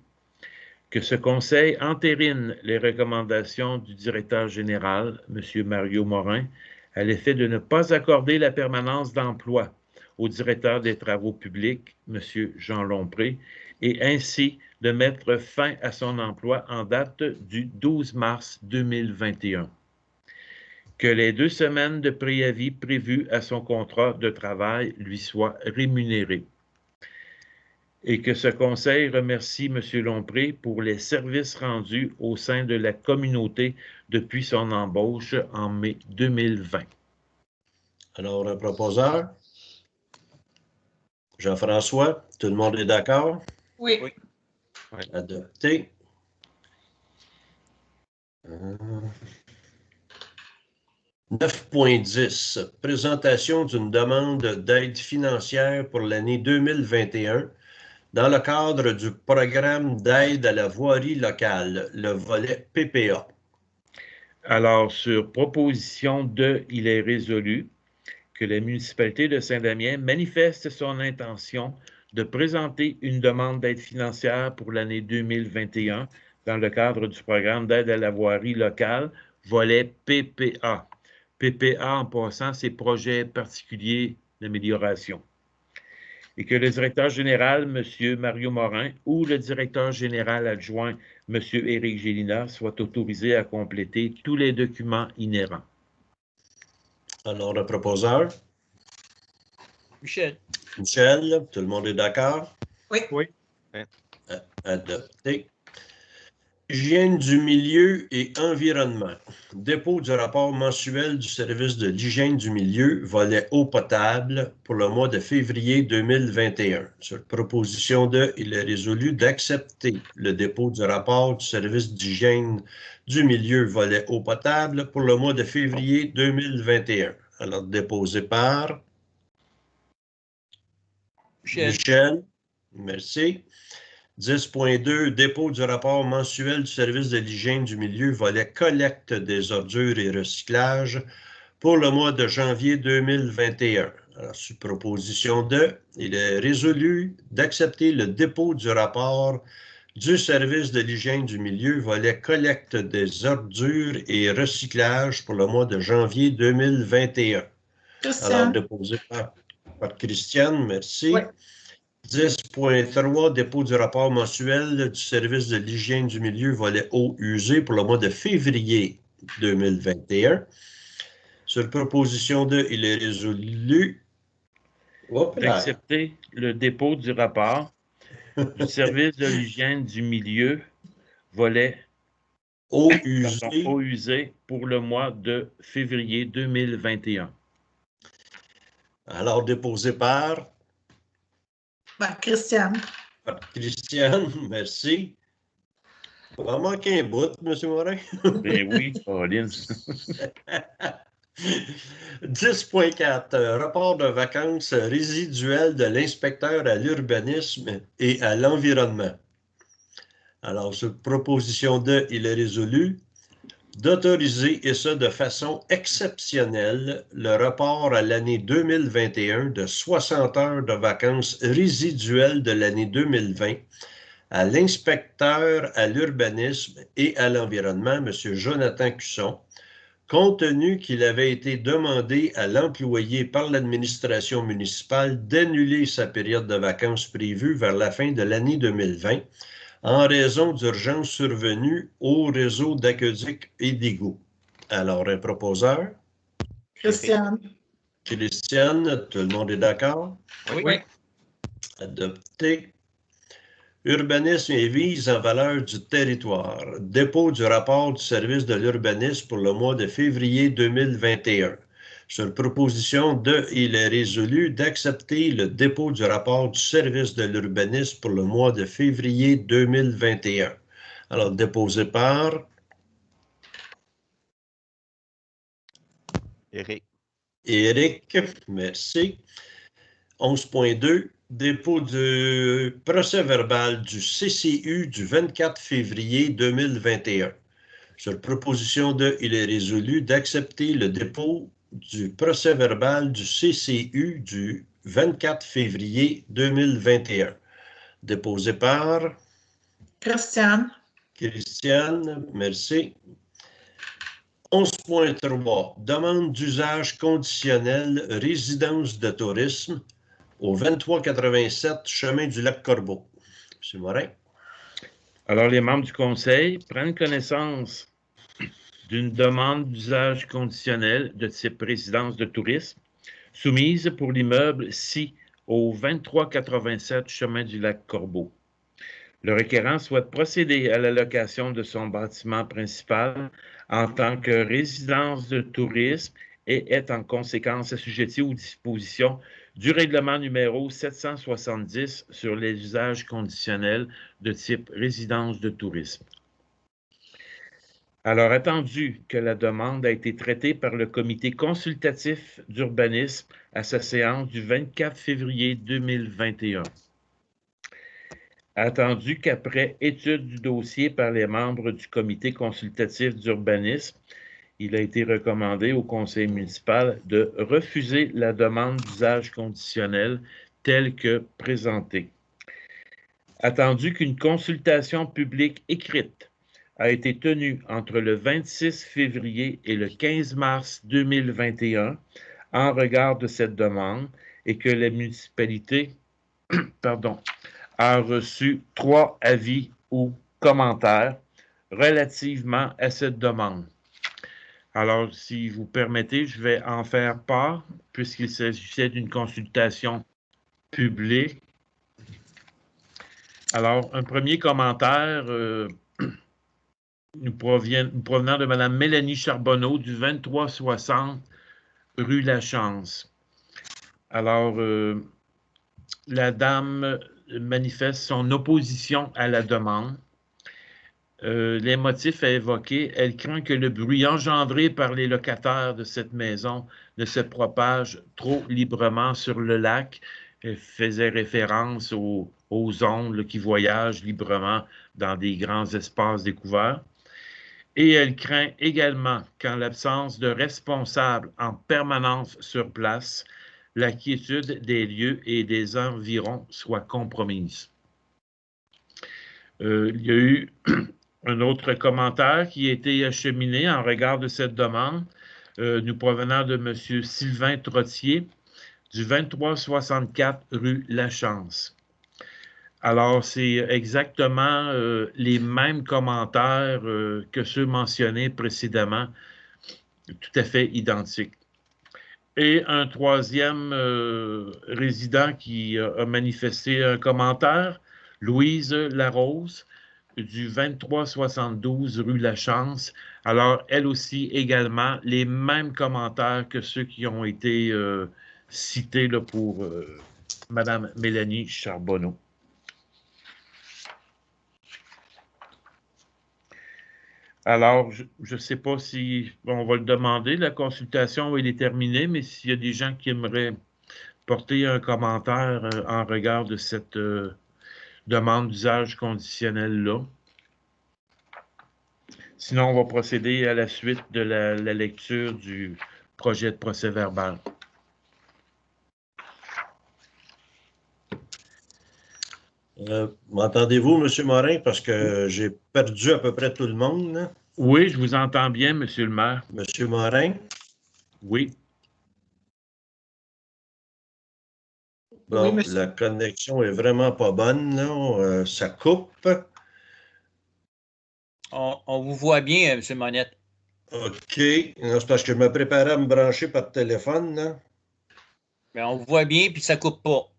que ce conseil entérine les recommandations du directeur général, M. Mario Morin, à l'effet de ne pas accorder la permanence d'emploi au directeur des travaux publics, M. Jean Lompré, et ainsi de mettre fin à son emploi en date du 12 mars 2021. Que les 2 semaines de préavis prévues à son contrat de travail lui soient rémunérées. Et que ce conseil remercie M. Lompré pour les services rendus au sein de la communauté depuis son embauche en mai 2020. Alors, un proposeur, Jean-François, tout le monde est d'accord? Oui. Adopté. 9.10, présentation d'une demande d'aide financière pour l'année 2021 dans le cadre du programme d'aide à la voirie locale, le volet PPA. Alors, sur proposition de, il est résolu que la municipalité de Saint-Damien manifeste son intention de présenter une demande d'aide financière pour l'année 2021 dans le cadre du programme d'aide à la voirie locale, volet PPA. PPA, en passant, c'est projets particuliers d'amélioration. Et que le directeur général, M. Mario Morin, ou le directeur général adjoint, M. Éric Gélina, soient autorisés à compléter tous les documents inhérents. Alors, le proposeur, Michel. Michel, tout le monde est d'accord? Oui. Adopté. Hygiène du milieu et environnement. Dépôt du rapport mensuel du service de l'hygiène du milieu, volet eau potable, pour le mois de février 2021. Sur proposition de, il est résolu d'accepter le dépôt du rapport du service d'hygiène du milieu, volet eau potable, pour le mois de février 2021. Alors, déposé par Michel. Merci. 10.2, dépôt du rapport mensuel du service de l'hygiène du milieu, volet collecte des ordures et recyclage pour le mois de janvier 2021. Alors, sur proposition de, il est résolu d'accepter le dépôt du rapport du service de l'hygiène du milieu, volet collecte des ordures et recyclage pour le mois de janvier 2021. Christiane. Alors, déposé par Christiane, merci. Oui. 10.3, dépôt du rapport mensuel du service de l'hygiène du milieu, volet eau usée pour le mois de février 2021. Sur proposition de, il est résolu d'accepter le dépôt du rapport du service de l'hygiène du milieu, volet eau usée pour le mois de février 2021. Alors, déposé par Christiane. Christiane, merci. On va manquer un bout, M. Morin. Ben oui, Pauline. 10.4, rapport de vacances résiduelles de l'inspecteur à l'urbanisme et à l'environnement. Alors, sur proposition de, il est résolu d'autoriser, et ce de façon exceptionnelle, le report à l'année 2021 de 60 heures de vacances résiduelles de l'année 2020 à l'inspecteur à l'urbanisme et à l'environnement, M. Jonathan Cusson, compte tenu qu'il avait été demandé à l'employé par l'administration municipale d'annuler sa période de vacances prévue vers la fin de l'année 2020 en raison d'urgences survenues au réseau d'aqueduc et d'égouts. Alors, un proposeur? Christiane. Christiane, tout le monde est d'accord? Oui. Adopté. Urbanisme et vise en valeur du territoire. Dépôt du rapport du service de l'urbanisme pour le mois de février 2021. Sur proposition de, il est résolu d'accepter le dépôt du rapport du service de l'urbanisme pour le mois de février 2021. Alors, déposé par Éric. Éric, merci. 11.2, dépôt du procès-verbal du CCU du 24 février 2021. Sur proposition de, il est résolu d'accepter le dépôt du procès-verbal du CCU du 24 février 2021. Déposé par Christiane. Christiane, merci. 11.3, demande d'usage conditionnel résidence de tourisme au 2387 chemin du lac Corbeau. M. Morin. Alors, les membres du conseil prennent connaissance d'une demande d'usage conditionnel de type résidence de tourisme soumise pour l'immeuble ci au 2387 chemin du lac Corbeau. Le requérant souhaite procéder à la location de son bâtiment principal en tant que résidence de tourisme et est en conséquence assujetti aux dispositions du règlement numéro 770 sur les usages conditionnels de type résidence de tourisme. Alors, attendu que la demande a été traitée par le comité consultatif d'urbanisme à sa séance du 24 février 2021. Attendu qu'après étude du dossier par les membres du comité consultatif d'urbanisme, il a été recommandé au conseil municipal de refuser la demande d'usage conditionnel telle que présentée. Attendu qu'une consultation publique écrite a été tenue entre le 26 février et le 15 mars 2021 en regard de cette demande et que la municipalité a reçu 3 avis ou commentaires relativement à cette demande. Alors, si vous permettez, je vais en faire part, puisqu'il s'agissait d'une consultation publique. Alors, un premier commentaire nous provenant de Mme Mélanie Charbonneau du 2360 rue Lachance. Alors, la dame manifeste son opposition à la demande. Les motifs à évoquer, elle craint que le bruit engendré par les locataires de cette maison ne se propage trop librement sur le lac. Elle faisait référence aux ondes qui voyagent librement dans des grands espaces découverts. Et elle craint également qu'en l'absence de responsables en permanence sur place, la quiétude des lieux et des environs soit compromise. Il y a eu un autre commentaire qui a été acheminé en regard de cette demande, nous provenant de M. Sylvain Trottier, du 2364 rue Lachance. Alors, c'est exactement les mêmes commentaires que ceux mentionnés précédemment, tout à fait identiques. Et un troisième résident qui a manifesté un commentaire, Louise Larose, du 2372 rue Lachance. Alors, elle aussi, également, les mêmes commentaires que ceux qui ont été cités là, pour Mme Mélanie Charbonneau. Alors, je ne sais pas si on va le demander, la consultation elle est terminée, mais s'il y a des gens qui aimeraient porter un commentaire en regard de cette demande d'usage conditionnel-là. Sinon, on va procéder à la suite de la lecture du projet de procès-verbal. M'entendez-vous, M. Morin? Parce que j'ai perdu à peu près tout le monde. Là. Oui, je vous entends bien, M. le maire. M. Morin? Oui. Bon, Oui, la connexion est vraiment pas bonne, là. Ça coupe. On vous voit bien, M. Monette. OK. Non, c'est parce que je me préparais à me brancher par téléphone, là. Mais on vous voit bien, puis ça ne coupe pas.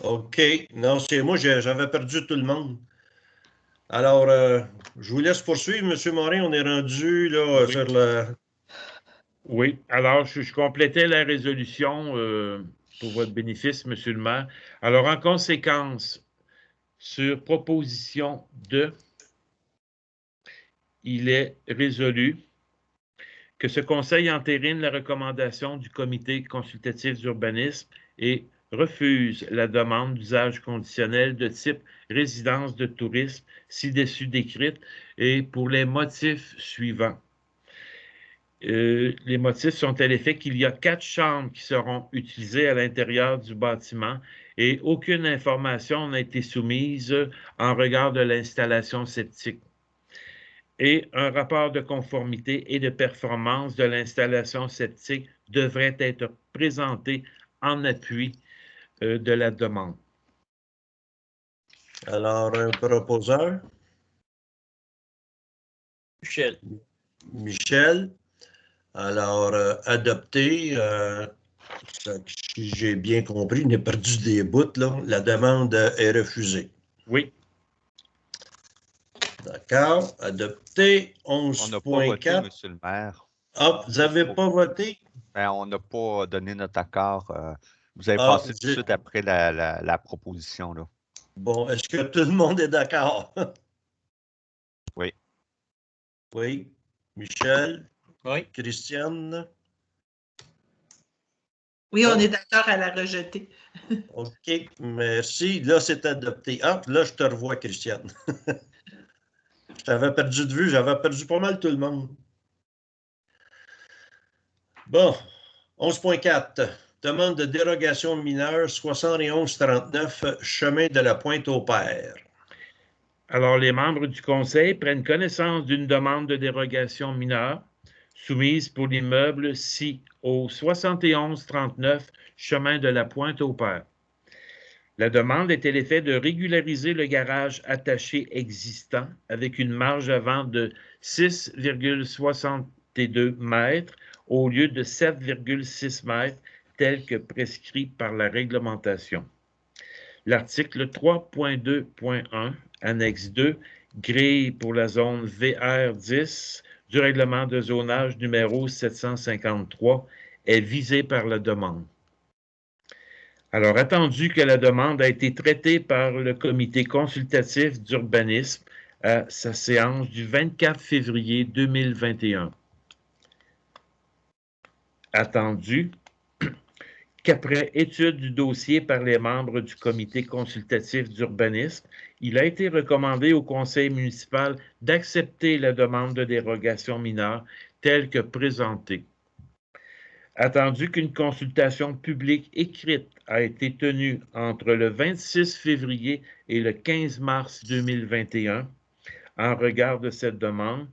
OK. Non, c'est moi, j'avais perdu tout le monde. Alors, je vous laisse poursuivre, M. Morin. On est rendu là, Oui. sur le... Oui. Alors, je complétais la résolution pour votre bénéfice, M. le maire. Alors, en conséquence, sur proposition 2, il est résolu que ce conseil entérine la recommandation du comité consultatif d'urbanisme et refuse la demande d'usage conditionnel de type résidence de tourisme ci-dessus décrite et pour les motifs suivants. Les motifs sont à l'effet qu'il y a 4 chambres qui seront utilisées à l'intérieur du bâtiment et aucune information n'a été soumise en regard de l'installation septique. Et un rapport de conformité et de performance de l'installation septique devrait être présenté en appui de la demande. Alors, un proposeur? Michel. Michel. Alors, adopté. Si j'ai bien compris, il a perdu des bouts, là. La demande est refusée. Oui. D'accord. Adopté. On n'a pas voté, 11.4. M. le maire. Ah, vous n'avez pas voté? Ben, on n'a pas donné notre accord. Vous avez Ah, passé tout de suite après la proposition. Là. Bon, est-ce que tout le monde est d'accord? Oui. Oui. Michel? Oui. Christiane? Oui, on est d'accord à la rejeter. OK, merci. Là, c'est adopté. Ah, là, je te revois, Christiane. Je t'avais perdu de vue, j'avais perdu pas mal tout le monde. Bon, 11.4. Demande de dérogation mineure 7139, chemin de la Pointe-au-Père. Alors, les membres du conseil prennent connaissance d'une demande de dérogation mineure soumise pour l'immeuble ci au 7139 chemin de la Pointe-au-Père. La demande est à l'effet de régulariser le garage attaché existant avec une marge avant de 6,62 mètres au lieu de 7,6 mètres tel que prescrit par la réglementation. L'article 3.2.1, annexe 2, grille pour la zone VR10 du règlement de zonage numéro 753 est visé par la demande. Alors, attendu que la demande a été traitée par le comité consultatif d'urbanisme à sa séance du 24 février 2021. Attendu qu'après étude du dossier par les membres du comité consultatif d'urbanisme, il a été recommandé au conseil municipal d'accepter la demande de dérogation mineure telle que présentée. Attendu qu'une consultation publique écrite a été tenue entre le 26 février et le 15 mars 2021 en regard de cette demande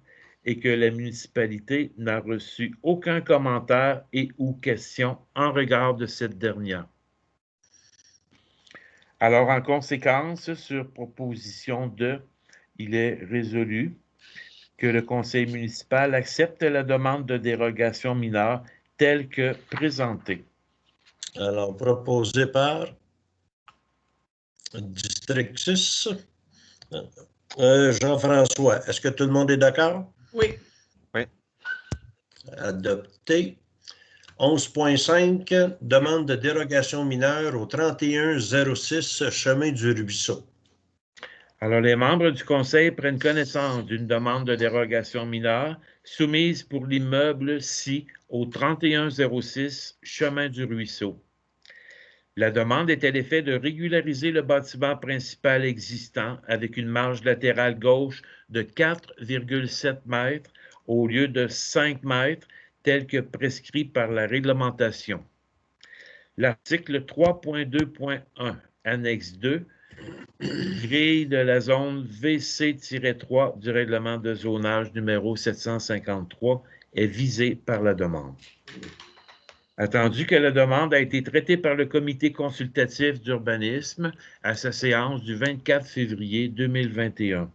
et que la municipalité n'a reçu aucun commentaire et ou question en regard de cette dernière. Alors, en conséquence, sur proposition de, il est résolu que le conseil municipal accepte la demande de dérogation mineure telle que présentée. Alors, proposé par District 6. Jean-François, est-ce que tout le monde est d'accord? Oui. Oui. Adopté. 11.5, demande de dérogation mineure au 3106 chemin du Ruisseau. Alors, les membres du conseil prennent connaissance d'une demande de dérogation mineure soumise pour l'immeuble ci au 3106 chemin du Ruisseau. La demande est à l'effet de régulariser le bâtiment principal existant avec une marge latérale gauche de 4,7 mètres au lieu de 5 mètres, tel que prescrit par la réglementation. L'article 3.2.1, annexe 2, grille de la zone VC-3 du règlement de zonage numéro 753 est visé par la demande. Attendu que la demande a été traitée par le comité consultatif d'urbanisme à sa séance du 24 février 2021.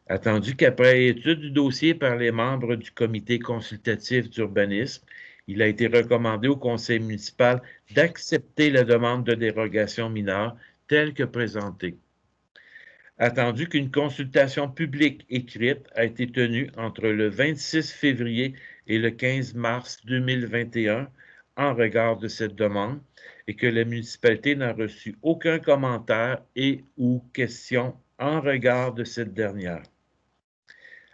Attendu qu'après étude du dossier par les membres du comité consultatif d'urbanisme, il a été recommandé au conseil municipal d'accepter la demande de dérogation mineure telle que présentée. Attendu qu'une consultation publique écrite a été tenue entre le 26 février et le 15 mars 2021 en regard de cette demande et que la municipalité n'a reçu aucun commentaire et ou question en regard de cette dernière.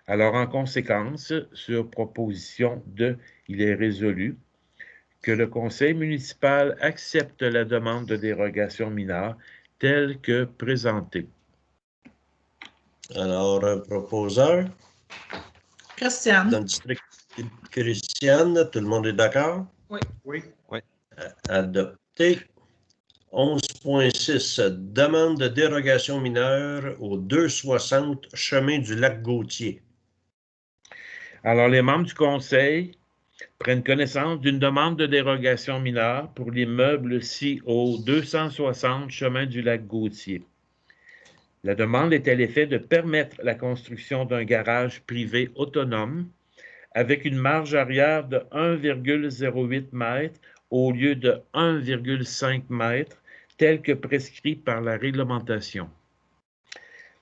Alors, en conséquence, sur proposition de, il est résolu que le conseil municipal accepte la demande de dérogation mineure telle que présentée. Alors, proposeur, Christiane. dans le district Christiane, tout le monde est d'accord? Oui. Oui. Adopté. 11.6, demande de dérogation mineure au 260 chemin du lac Gauthier. Alors, les membres du conseil prennent connaissance d'une demande de dérogation mineure pour l'immeuble-ci au 260 chemin du lac Gauthier. La demande est à l'effet de permettre la construction d'un garage privé autonome avec une marge arrière de 1,08 m au lieu de 1,5 m, tel que prescrit par la réglementation.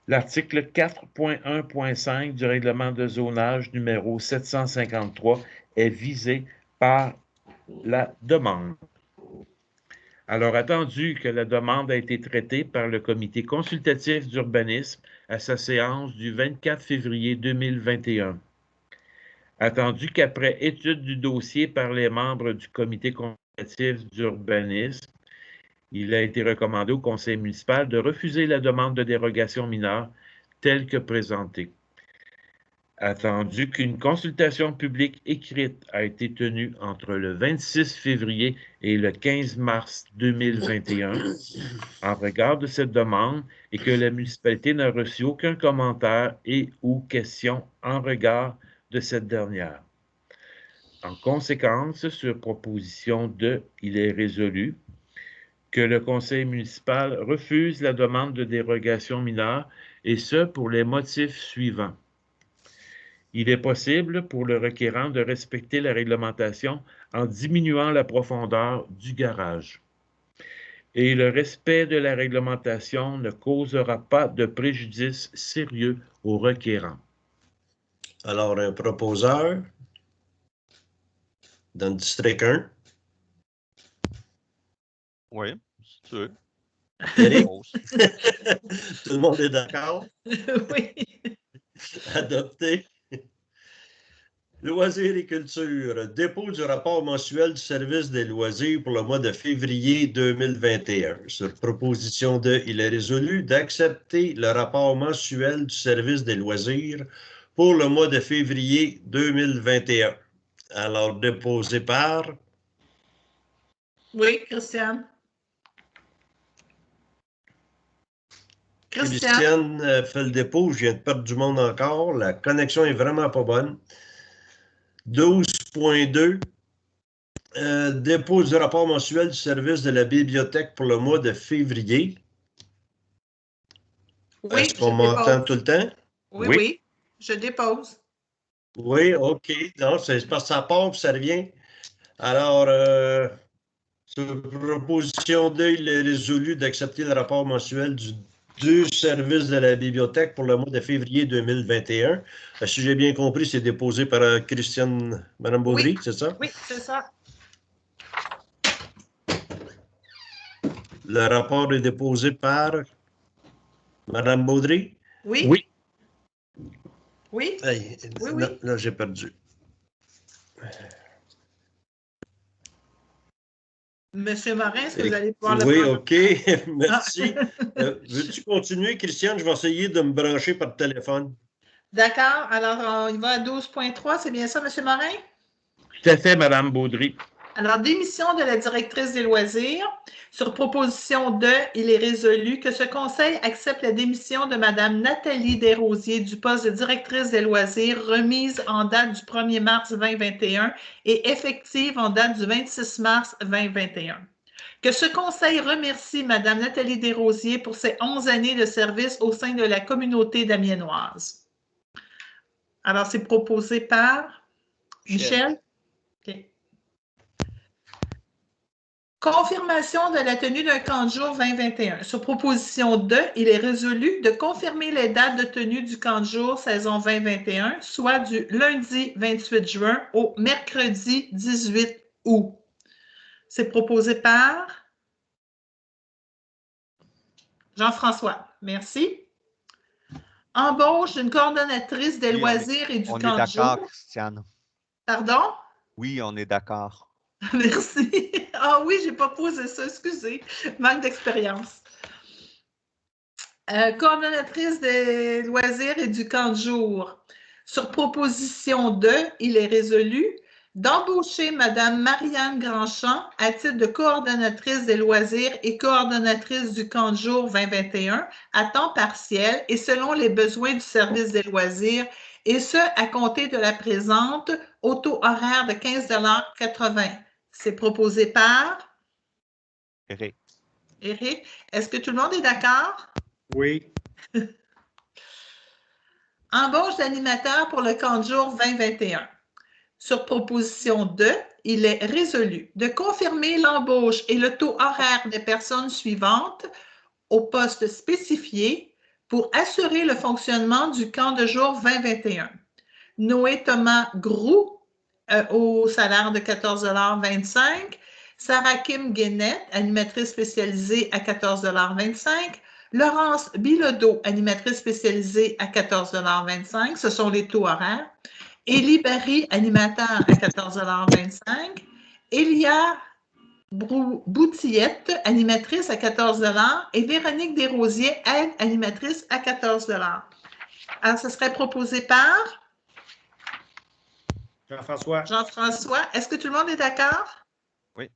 L'article 4.1.5 du règlement de zonage numéro 753 est visé par la demande. Alors, attendu que la demande a été traitée par le comité consultatif d'urbanisme à sa séance du 24 février 2021. Attendu qu'après étude du dossier par les membres du comité consultatif d'urbanisme, il a été recommandé au conseil municipal de refuser la demande de dérogation mineure telle que présentée. Attendu qu'une consultation publique écrite a été tenue entre le 26 février et le 15 mars 2021 en regard de cette demande et que la municipalité n'a reçu aucun commentaire et ou question en regard de cette dernière. En conséquence, sur proposition de, il est résolu que le conseil municipal refuse la demande de dérogation mineure et ce pour les motifs suivants. Il est possible pour le requérant de respecter la réglementation en diminuant la profondeur du garage. Et le respect de la réglementation ne causera pas de préjudice sérieux au requérant. Alors, un proposeur dans le district 1. Oui, si tu veux. Eric? Grosse. Tout le monde est d'accord? Oui. Adopté. Loisirs et culture. Dépôt du rapport mensuel du service des loisirs pour le mois de février 2021. Sur proposition de, il est résolu d'accepter le rapport mensuel du service des loisirs pour le mois de février 2021. Alors, déposé par... Oui, Christiane. Christiane fait le dépôt. Je viens de perdre du monde encore. La connexion est vraiment pas bonne. 12.2. Dépôt du rapport mensuel du service de la bibliothèque pour le mois de février. Oui, est-ce qu'on m'entend tout le temps? Oui, oui, je dépose. Oui, OK. Non, c'est parce que ça part puis ça revient. Alors, sur proposition 2, il est résolu d'accepter le rapport mensuel du service de la bibliothèque pour le mois de février 2021. Si j'ai bien compris, c'est déposé par Christiane, Mme Baudry, Oui. c'est ça? Oui, c'est ça. Le rapport est déposé par Mme Baudry? Oui. Oui. Oui. Hey, Oui, là, oui. là j'ai perdu. Monsieur Morin, est-ce que vous allez pouvoir le Oui, prendre? OK. Merci. Veux-tu continuer, Christiane? Je vais essayer de me brancher par téléphone. D'accord. Alors, il va à 12.3. C'est bien ça, Monsieur Morin? Tout à fait, Mme Baudry. Alors, démission de la directrice des loisirs. Sur proposition de, il est résolu que ce conseil accepte la démission de Mme Nathalie Desrosiers du poste de directrice des loisirs remise en date du 1er mars 2021 et effective en date du 26 mars 2021. Que ce conseil remercie Mme Nathalie Desrosiers pour ses 11 années de service au sein de la communauté d'Amiénoise. Alors, c'est proposé par Michel. OK. Confirmation de la tenue d'un camp de jour 2021. Sur proposition de, il est résolu de confirmer les dates de tenue du camp de jour saison 2021, soit du lundi 28 juin au mercredi 18 août. C'est proposé par Jean-François. Merci. Embauche d'une coordonnatrice des loisirs et du camp de jour. On est d'accord, Christiane. Pardon? Oui, on est d'accord. Merci. Ah oui, je n'ai pas posé ça, excusez. Manque d'expérience. Coordonnatrice des loisirs et du camp de jour. Sur proposition de, il est résolu d'embaucher Mme Marianne Grandchamp à titre de coordonnatrice des loisirs et coordonnatrice du camp de jour 2021 à temps partiel et selon les besoins du service des loisirs, et ce, à compter de la présente au taux horaire de 15,80 $. C'est proposé par Éric. Éric. Est-ce que tout le monde est d'accord? Oui. Embauche d'animateur pour le camp de jour 2021. Sur proposition de, il est résolu de confirmer l'embauche et le taux horaire des personnes suivantes au poste spécifié pour assurer le fonctionnement du camp de jour 2021. Noé Thomas Groux, au salaire de 14,25 $. Sarah Kim Guénette, animatrice spécialisée à 14,25 $. Laurence Bilodeau, animatrice spécialisée à 14,25 $. Ce sont les taux horaires. Élie Barry, animateur à 14,25 $. Elia Boutillette, animatrice à 14 $. Et Véronique Desrosiers, aide animatrice à 14 $. Alors, ce serait proposé par Jean-François. Jean-François. Est-ce que tout le monde est d'accord? Oui.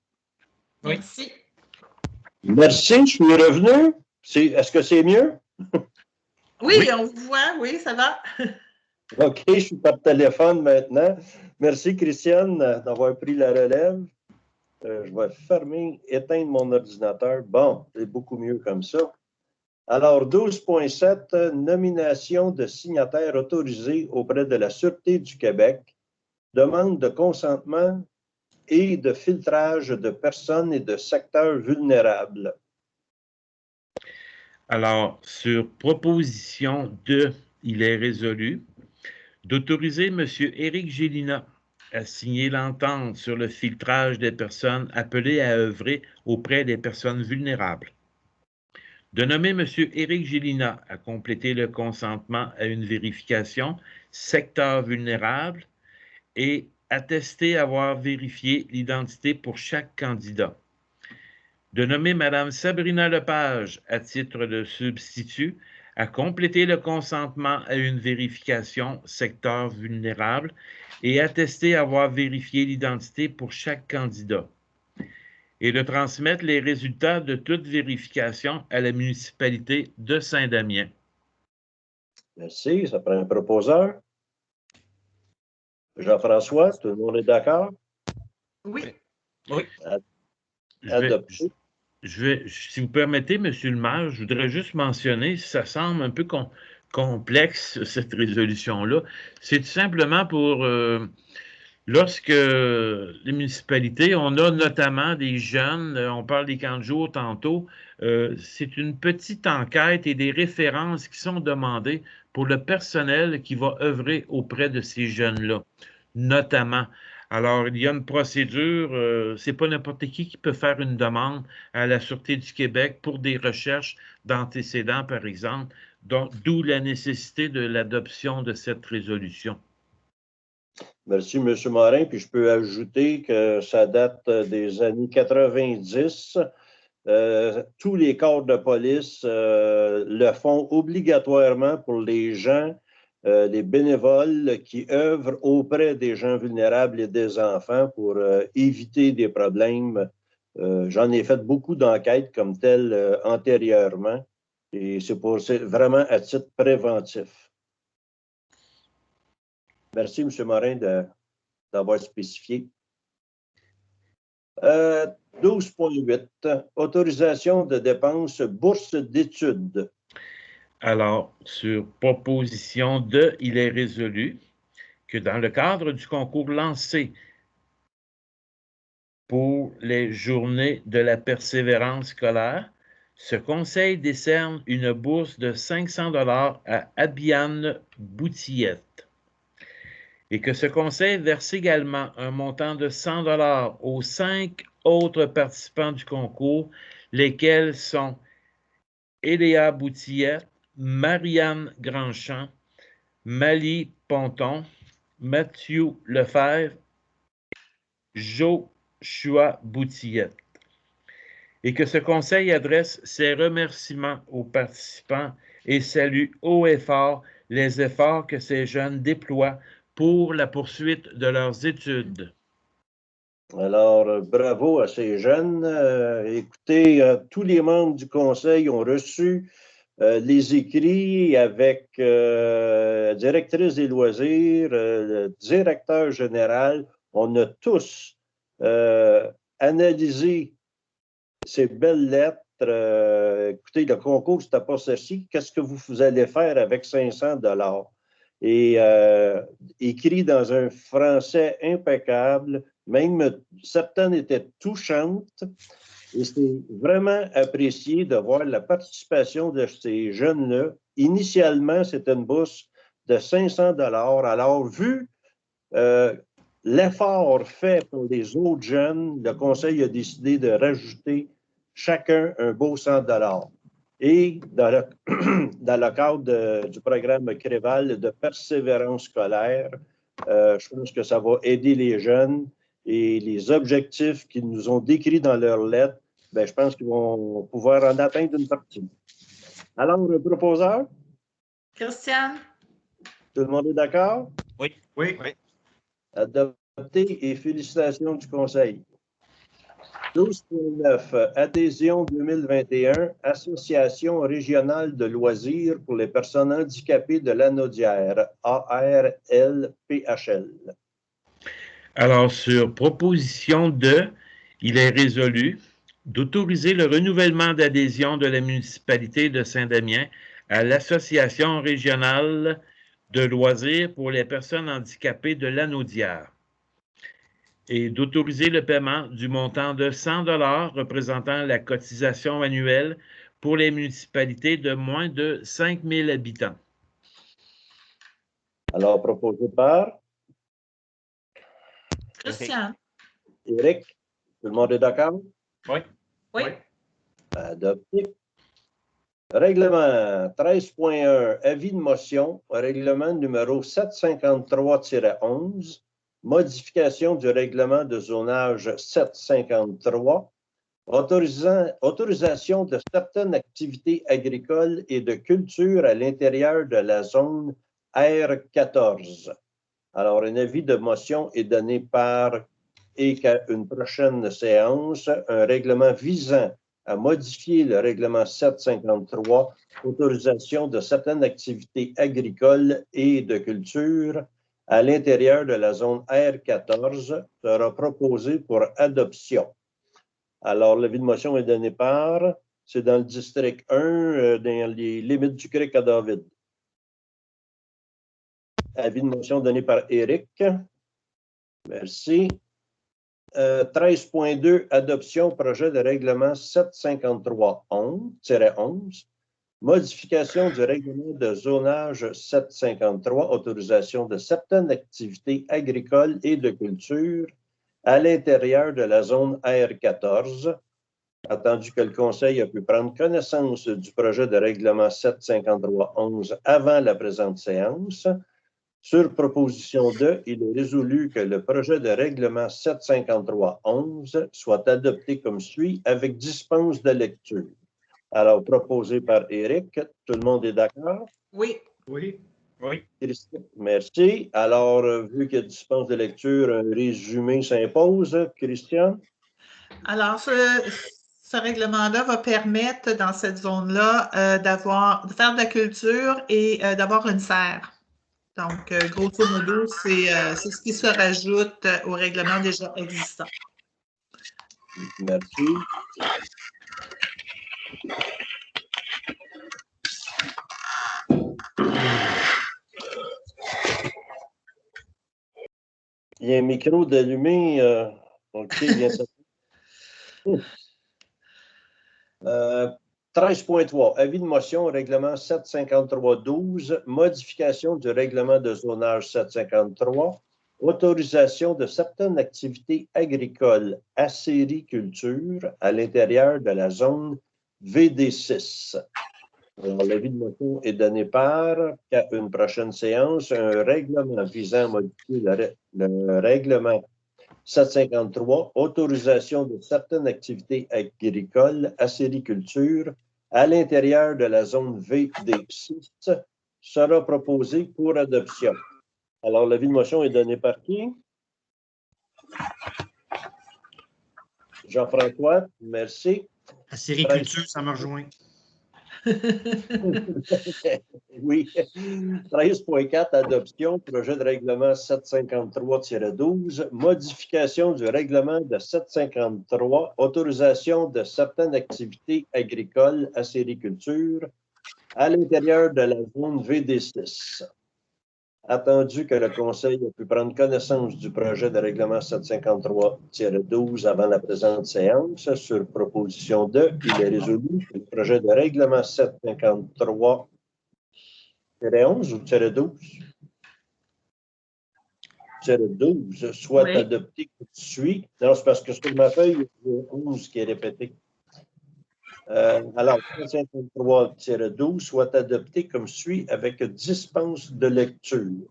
Merci. Merci, je suis revenu. Est-ce que c'est mieux? Oui, on vous voit. Oui, ça va. OK, je suis par téléphone maintenant. Merci, Christiane, d'avoir pris la relève. Je vais éteindre mon ordinateur. Bon, c'est beaucoup mieux comme ça. Alors, 12.7, nomination de signataires autorisés auprès de la Sûreté du Québec, demande de consentement et de filtrage de personnes et de secteurs vulnérables. Alors, sur proposition de, il est résolu d'autoriser M. Éric Gélina à signer l'entente sur le filtrage des personnes appelées à œuvrer auprès des personnes vulnérables. De nommer M. Éric Gélina à compléter le consentement à une vérification secteur vulnérable et attester avoir vérifié l'identité pour chaque candidat. De nommer Mme Sabrina Lepage à titre de substitut à compléter le consentement à une vérification secteur vulnérable et attester avoir vérifié l'identité pour chaque candidat. Et de transmettre les résultats de toute vérification à la municipalité de Saint-Damien. Merci, ça prend un proposeur. Jean-François, tout le monde est d'accord? Oui. Oui. Adopté. Si vous permettez, M. le maire, je voudrais juste mentionner, ça semble un peu complexe, cette résolution-là. C'est tout simplement pour, lorsque les municipalités, on a notamment des jeunes, on parle des camps de jour tantôt, c'est une petite enquête et des références qui sont demandées pour le personnel qui va œuvrer auprès de ces jeunes-là, notamment. Alors, il y a une procédure, c'est pas n'importe qui peut faire une demande à la Sûreté du Québec pour des recherches d'antécédents, par exemple, d'où la nécessité de l'adoption de cette résolution. Merci, M. Morin. Puis je peux ajouter que ça date des années 90. Tous les corps de police le font obligatoirement pour les gens, les bénévoles qui œuvrent auprès des gens vulnérables et des enfants pour éviter des problèmes. J'en ai fait beaucoup d'enquêtes comme telles antérieurement et c'est vraiment à titre préventif. Merci, M. Morin, d'avoir spécifié. 12.8, autorisation de dépenses bourse d'études. Alors, sur proposition de, il est résolu que dans le cadre du concours lancé pour les journées de la persévérance scolaire, ce conseil décerne une bourse de 500 $ à Abiane Boutillette et que ce conseil verse également un montant de 100 $ aux 5 autres participants du concours, lesquels sont Eléa Boutillette, Marianne Grandchamp, Mali Ponton, Mathieu Lefebvre, Joshua Boutillette. Et que ce conseil adresse ses remerciements aux participants et salue haut et fort les efforts que ces jeunes déploient pour la poursuite de leurs études. Alors, bravo à ces jeunes. Écoutez, tous les membres du conseil ont reçu les écrits avec la directrice des loisirs, le directeur général. On a tous analysé ces belles lettres. Écoutez, le concours, c'était pas ceci. Qu'est-ce que vous allez faire avec 500 $? Et écrit dans un français impeccable, même certaines étaient touchantes. Et c'est vraiment apprécié de voir la participation de ces jeunes-là. Initialement, c'était une bourse de 500 $. Alors, vu l'effort fait pour les autres jeunes, le conseil a décidé de rajouter chacun un beau 100 $. Et dans le cadre du programme Créval de persévérance scolaire, je pense que ça va aider les jeunes et les objectifs qu'ils nous ont décrits dans leurs lettres, ben, je pense qu'ils vont pouvoir en atteindre une partie. Alors, le proposeur? Christiane? Tout le monde est d'accord? Oui. Oui. Adopté et félicitations du conseil. 12.9, adhésion 2021, Association régionale de loisirs pour les personnes handicapées de l'Anaudière, ARLPHL. Alors, sur proposition de, il est résolu d'autoriser le renouvellement d'adhésion de la municipalité de Saint-Damien à l'Association régionale de loisirs pour les personnes handicapées de l'Anaudière et d'autoriser le paiement du montant de 100 $ représentant la cotisation annuelle pour les municipalités de moins de 5 000 habitants. Alors, proposé par? Christiane? Éric, tout le monde est d'accord? Oui. Oui. Adopté. Règlement 13.1, avis de motion, règlement numéro 753-11, modification du règlement de zonage 753, autorisation de certaines activités agricoles et de culture à l'intérieur de la zone R14. Alors, un avis de motion est donné par et qu'à une prochaine séance, un règlement visant à modifier le règlement 753, autorisation de certaines activités agricoles et de culture à l'intérieur de la zone R14 sera proposé pour adoption. Alors, l'avis de motion est donné par, c'est dans le district 1, dans les limites du Cric à David. Avis de motion donné par Éric. Merci. 13.2, adoption projet de règlement 753-11, modification du règlement de zonage 753, autorisation de certaines activités agricoles et de culture à l'intérieur de la zone R14. Attendu que le Conseil a pu prendre connaissance du projet de règlement 753-11 avant la présente séance, Sur proposition 2, il est résolu que le projet de règlement 753-11 soit adopté comme suit avec dispense de lecture. Alors, proposé par Éric, tout le monde est d'accord? Oui. Oui. Oui. Christian, merci. Alors, vu qu'il y a dispense de lecture, un résumé s'impose. Christian? Alors, ce règlement-là va permettre dans cette zone-là de faire de la culture et d'avoir une serre. Donc, grosso modo, c'est ce qui se rajoute au règlement déjà existant. Merci. Il y a un micro d'allumé. OK, bien ça. 13.3, avis de motion au règlement 753-12, modification du règlement de zonage 753, autorisation de certaines activités agricoles acériculture à l'intérieur de la zone VD6. Alors, l'avis de motion est donné par, qu'à une prochaine séance, un règlement visant à modifier le règlement 753, autorisation de certaines activités agricoles, acériculture, à l'intérieur de la zone VD6, sera proposé pour adoption. Alors, l'avis de motion est donné par qui? Jean-François, merci. La sériculture, ça me rejoint. Oui. 13.4, adoption, projet de règlement 753-12, modification du règlement de 753, autorisation de certaines activités agricoles, acériculture, à l'intérieur de la zone VD6. Attendu que le Conseil ait pu prendre connaissance du projet de règlement 753-12 avant la présente séance, sur proposition 2, il est résolu que le projet de règlement 753-11 ou 12? 12 soit adopté comme suit. Non, c'est parce que sur ma feuille, il y a 11 qui est répété. Alors, 753-12 soit adopté comme suit avec dispense de lecture.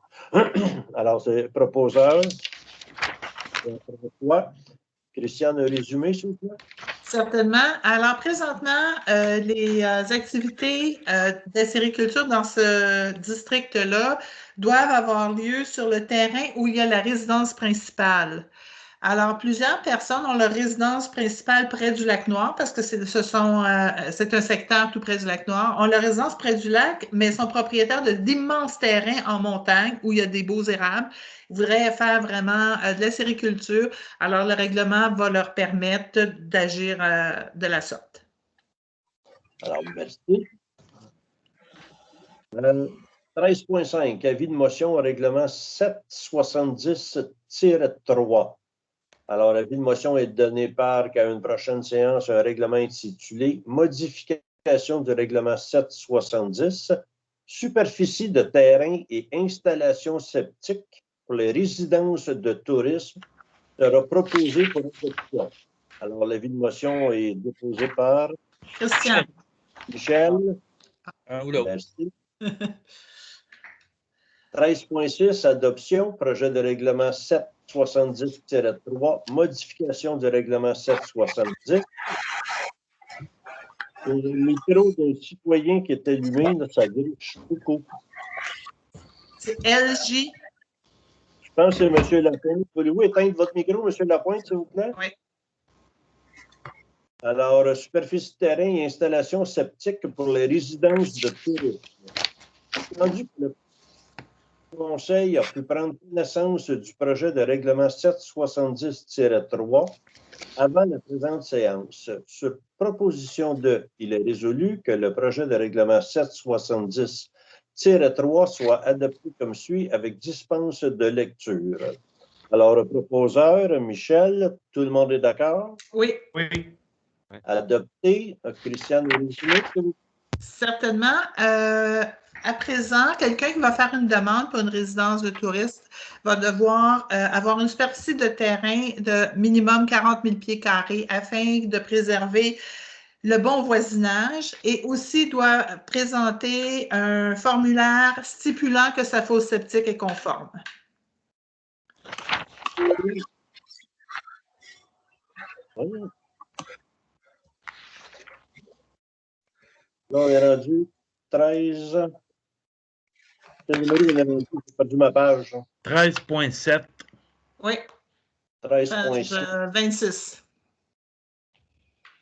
Alors, c'est proposeur. Christiane, un résumé, s'il vous plaît? Certainement. Alors, présentement, les activités d'acériculture dans ce district-là doivent avoir lieu sur le terrain où il y a la résidence principale. Alors, plusieurs personnes ont leur résidence principale près du lac Noir parce que c'est un secteur tout près du lac Noir, ont leur résidence près du lac, mais sont propriétaires d'immenses terrains en montagne où il y a des beaux érables. Ils voudraient faire vraiment de la sériculture. Alors, le règlement va leur permettre d'agir de la sorte. Alors, merci. 13.5, avis de motion au règlement 770-3. Alors, l'avis de motion est donné par, qu'à une prochaine séance, un règlement intitulé « Modification du règlement 770, superficie de terrain et installation septique pour les résidences de tourisme » sera proposé pour adoption. Alors, l'avis de motion est déposé par Christian. Michel. Merci. 13.6, adoption, projet de règlement 770-3, modification du règlement 770. Le micro d'un citoyen qui est allumé, là, ça griche beaucoup. C'est LJ. Je pense que c'est M. Lapointe. Voulez-vous éteindre votre micro, M. Lapointe, s'il vous plaît? Oui. Alors, superficie de terrain et installation septique pour les résidences de tourisme. Entendu que le Conseil a pu prendre connaissance du projet de règlement 770-3 avant la présente séance. Sur proposition 2, il est résolu que le projet de règlement 770-3 soit adopté comme suit avec dispense de lecture. Alors, le proposeur, Michel, tout le monde est d'accord? Oui. Oui. Adopté. Christiane, certainement. À présent, quelqu'un qui va faire une demande pour une résidence de touristes va devoir avoir une superficie de terrain de minimum 40 000 pieds carrés afin de préserver le bon voisinage et aussi doit présenter un formulaire stipulant que sa fosse septique est conforme. Oui. Là, on est rendu 13. Quel numéro on est rendu? J'ai perdu ma page. 13.7. Oui. 13.6. 26.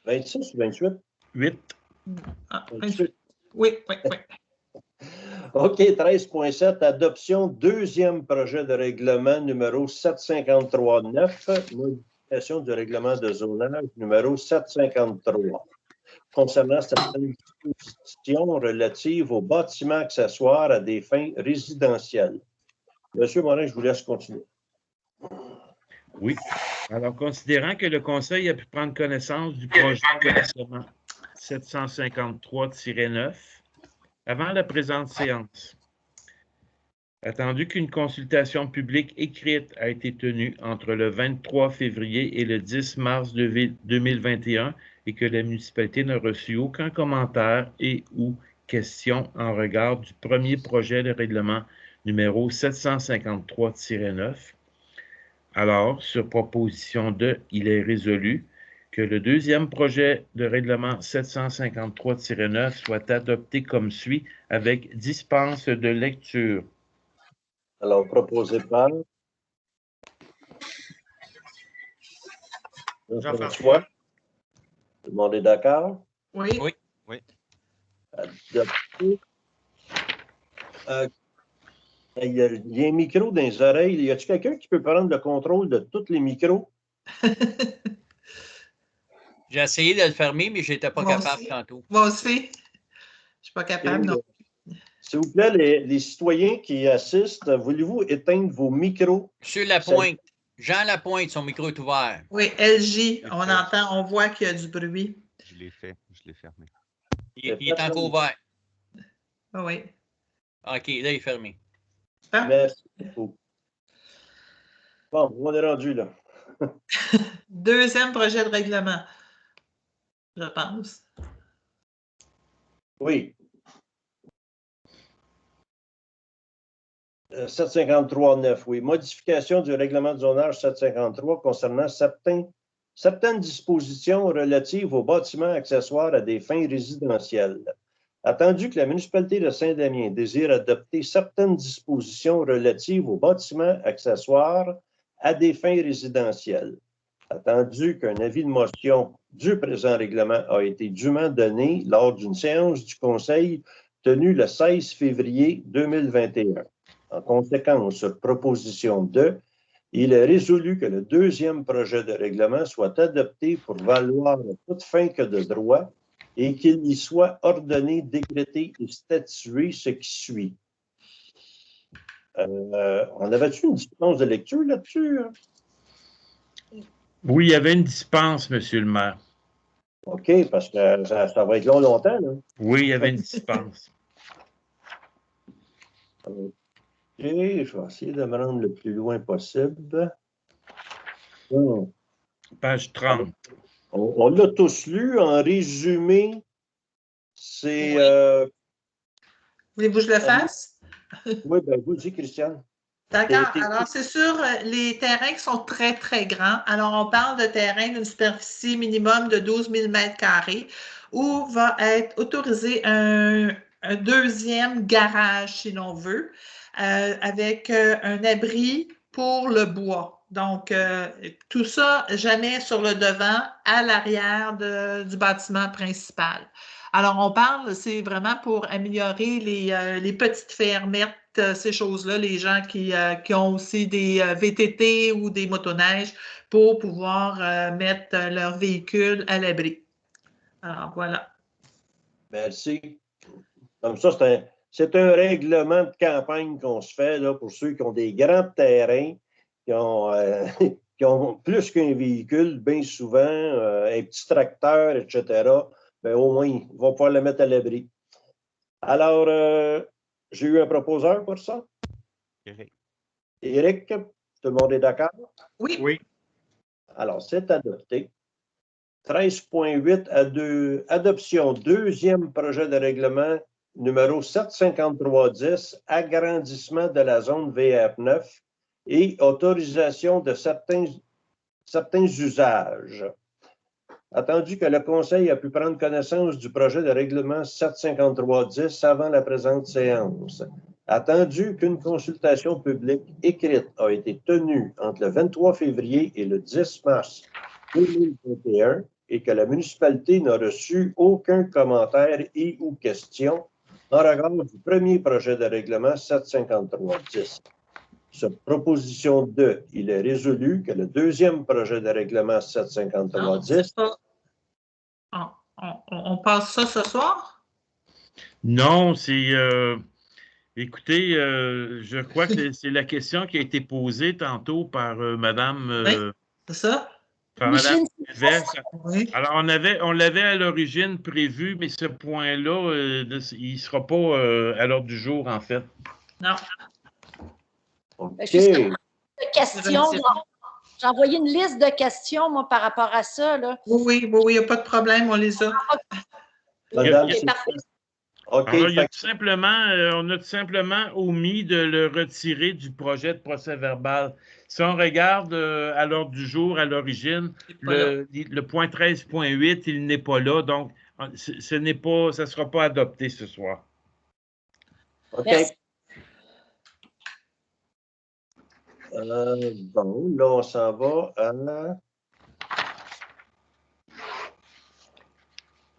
26 ou 28? 8. Ah, 28. Oui. OK, 13.7, adoption, deuxième projet de règlement numéro 753-9, modification du règlement de zonage numéro 753, concernant certaines dispositions relatives aux bâtiments accessoires à des fins résidentielles. Monsieur Morin, je vous laisse continuer. Oui. Alors, considérant que le Conseil a pu prendre connaissance du projet de règlement 753-9 avant la présente séance, attendu qu'une consultation publique écrite a été tenue entre le 23 février et le 10 mars 2021 et que la municipalité n'a reçu aucun commentaire et ou question en regard du premier projet de règlement numéro 753-9, alors, sur proposition de, il est résolu que le deuxième projet de règlement 753-9 soit adopté comme suit avec dispense de lecture. Alors, proposé par Jean-François. Tout le monde est d'accord? Oui. Adopté. Il y a un micro dans les oreilles. Y a-t-il quelqu'un qui peut prendre le contrôle de tous les micros? J'ai essayé de le fermer, mais je n'étais pas capable tantôt. Moi aussi. Je ne suis pas capable, non. S'il vous plaît, les citoyens qui assistent, voulez-vous éteindre vos micros? Monsieur Lapointe, Jean Lapointe, son micro est ouvert. Oui, LJ, on voit qu'il y a du bruit. Je l'ai fait, je l'ai fermé. Il est encore ouvert. Oui. OK, là, il est fermé. Ah. Merci beaucoup. Bon, on est rendu là. Deuxième projet de règlement, je pense. Oui. 753-9, oui. Modification du règlement de zonage 753 concernant certaines dispositions relatives aux bâtiments accessoires à des fins résidentielles. Attendu que la municipalité de Saint-Damien désire adopter certaines dispositions relatives aux bâtiments accessoires à des fins résidentielles. Attendu qu'un avis de motion du présent règlement a été dûment donné lors d'une séance du Conseil tenue le 16 février 2021. En conséquence, sur proposition 2, il est résolu que le deuxième projet de règlement soit adopté pour valoir à toute fin que de droit et qu'il y soit ordonné, décrété et statué ce qui suit. On avait-tu une dispense de lecture là-dessus? Oui, il y avait une dispense, Monsieur le maire. OK, parce que ça va être long longtemps, là. Oui, il y avait une dispense. OK, je vais essayer de me rendre le plus loin possible. Bon. Page 30. On l'a tous lu. En résumé, c'est... Voulez-vous que je le fasse? Oui, bien, vous dites, Christiane. D'accord. Alors, c'est sur les terrains qui sont très, très grands. Alors, on parle de terrains d'une superficie minimum de 12 000 m² où va être autorisé un deuxième garage, si l'on veut, avec un abri pour le bois. Donc, tout ça, jamais sur le devant, à l'arrière du bâtiment principal. Alors, on parle, c'est vraiment pour améliorer les petites fermettes, ces choses-là, les gens qui ont aussi des VTT ou des motoneiges pour pouvoir mettre leur véhicule à l'abri. Alors, voilà. Merci. Comme ça, c'est un règlement de campagne qu'on se fait là, pour ceux qui ont des grands terrains, qui ont plus qu'un véhicule, bien souvent, un petit tracteur, etc. Bien, au moins, ils vont pouvoir le mettre à l'abri. Alors, j'ai eu un proposeur pour ça. Éric, tout le monde est d'accord? Oui. Alors, c'est adopté. 13.8 adoption deuxième projet de règlement numéro 75310, agrandissement de la zone VF9 et autorisation de certains usages. Attendu que le Conseil a pu prendre connaissance du projet de règlement 75310 avant la présente séance. Attendu qu'une consultation publique écrite a été tenue entre le 23 février et le 10 mars 2021 et que la municipalité n'a reçu aucun commentaire et ou question en regard du premier projet de règlement 75310. Cette proposition 2, il est résolu que le deuxième projet de règlement 75310... On passe ça ce soir? Non, c'est... écoutez, je crois que c'est la question qui a été posée tantôt par Madame... oui, c'est ça? Par Madame Yves. Oui. Alors, on l'avait à l'origine prévu, mais ce point-là, il ne sera pas à l'ordre du jour, en fait. Non. Justement, questions. J'ai envoyé une liste de questions, moi, par rapport à ça. Là. Oui, il n'y a pas de problème, on les a. Madame, Okay, alors, on a tout simplement omis de le retirer du projet de procès-verbal. Si on regarde à l'ordre du jour, à l'origine, le point 13.8, il n'est pas là, donc ça ne sera pas adopté ce soir. OK. Bon, là, on s'en va à...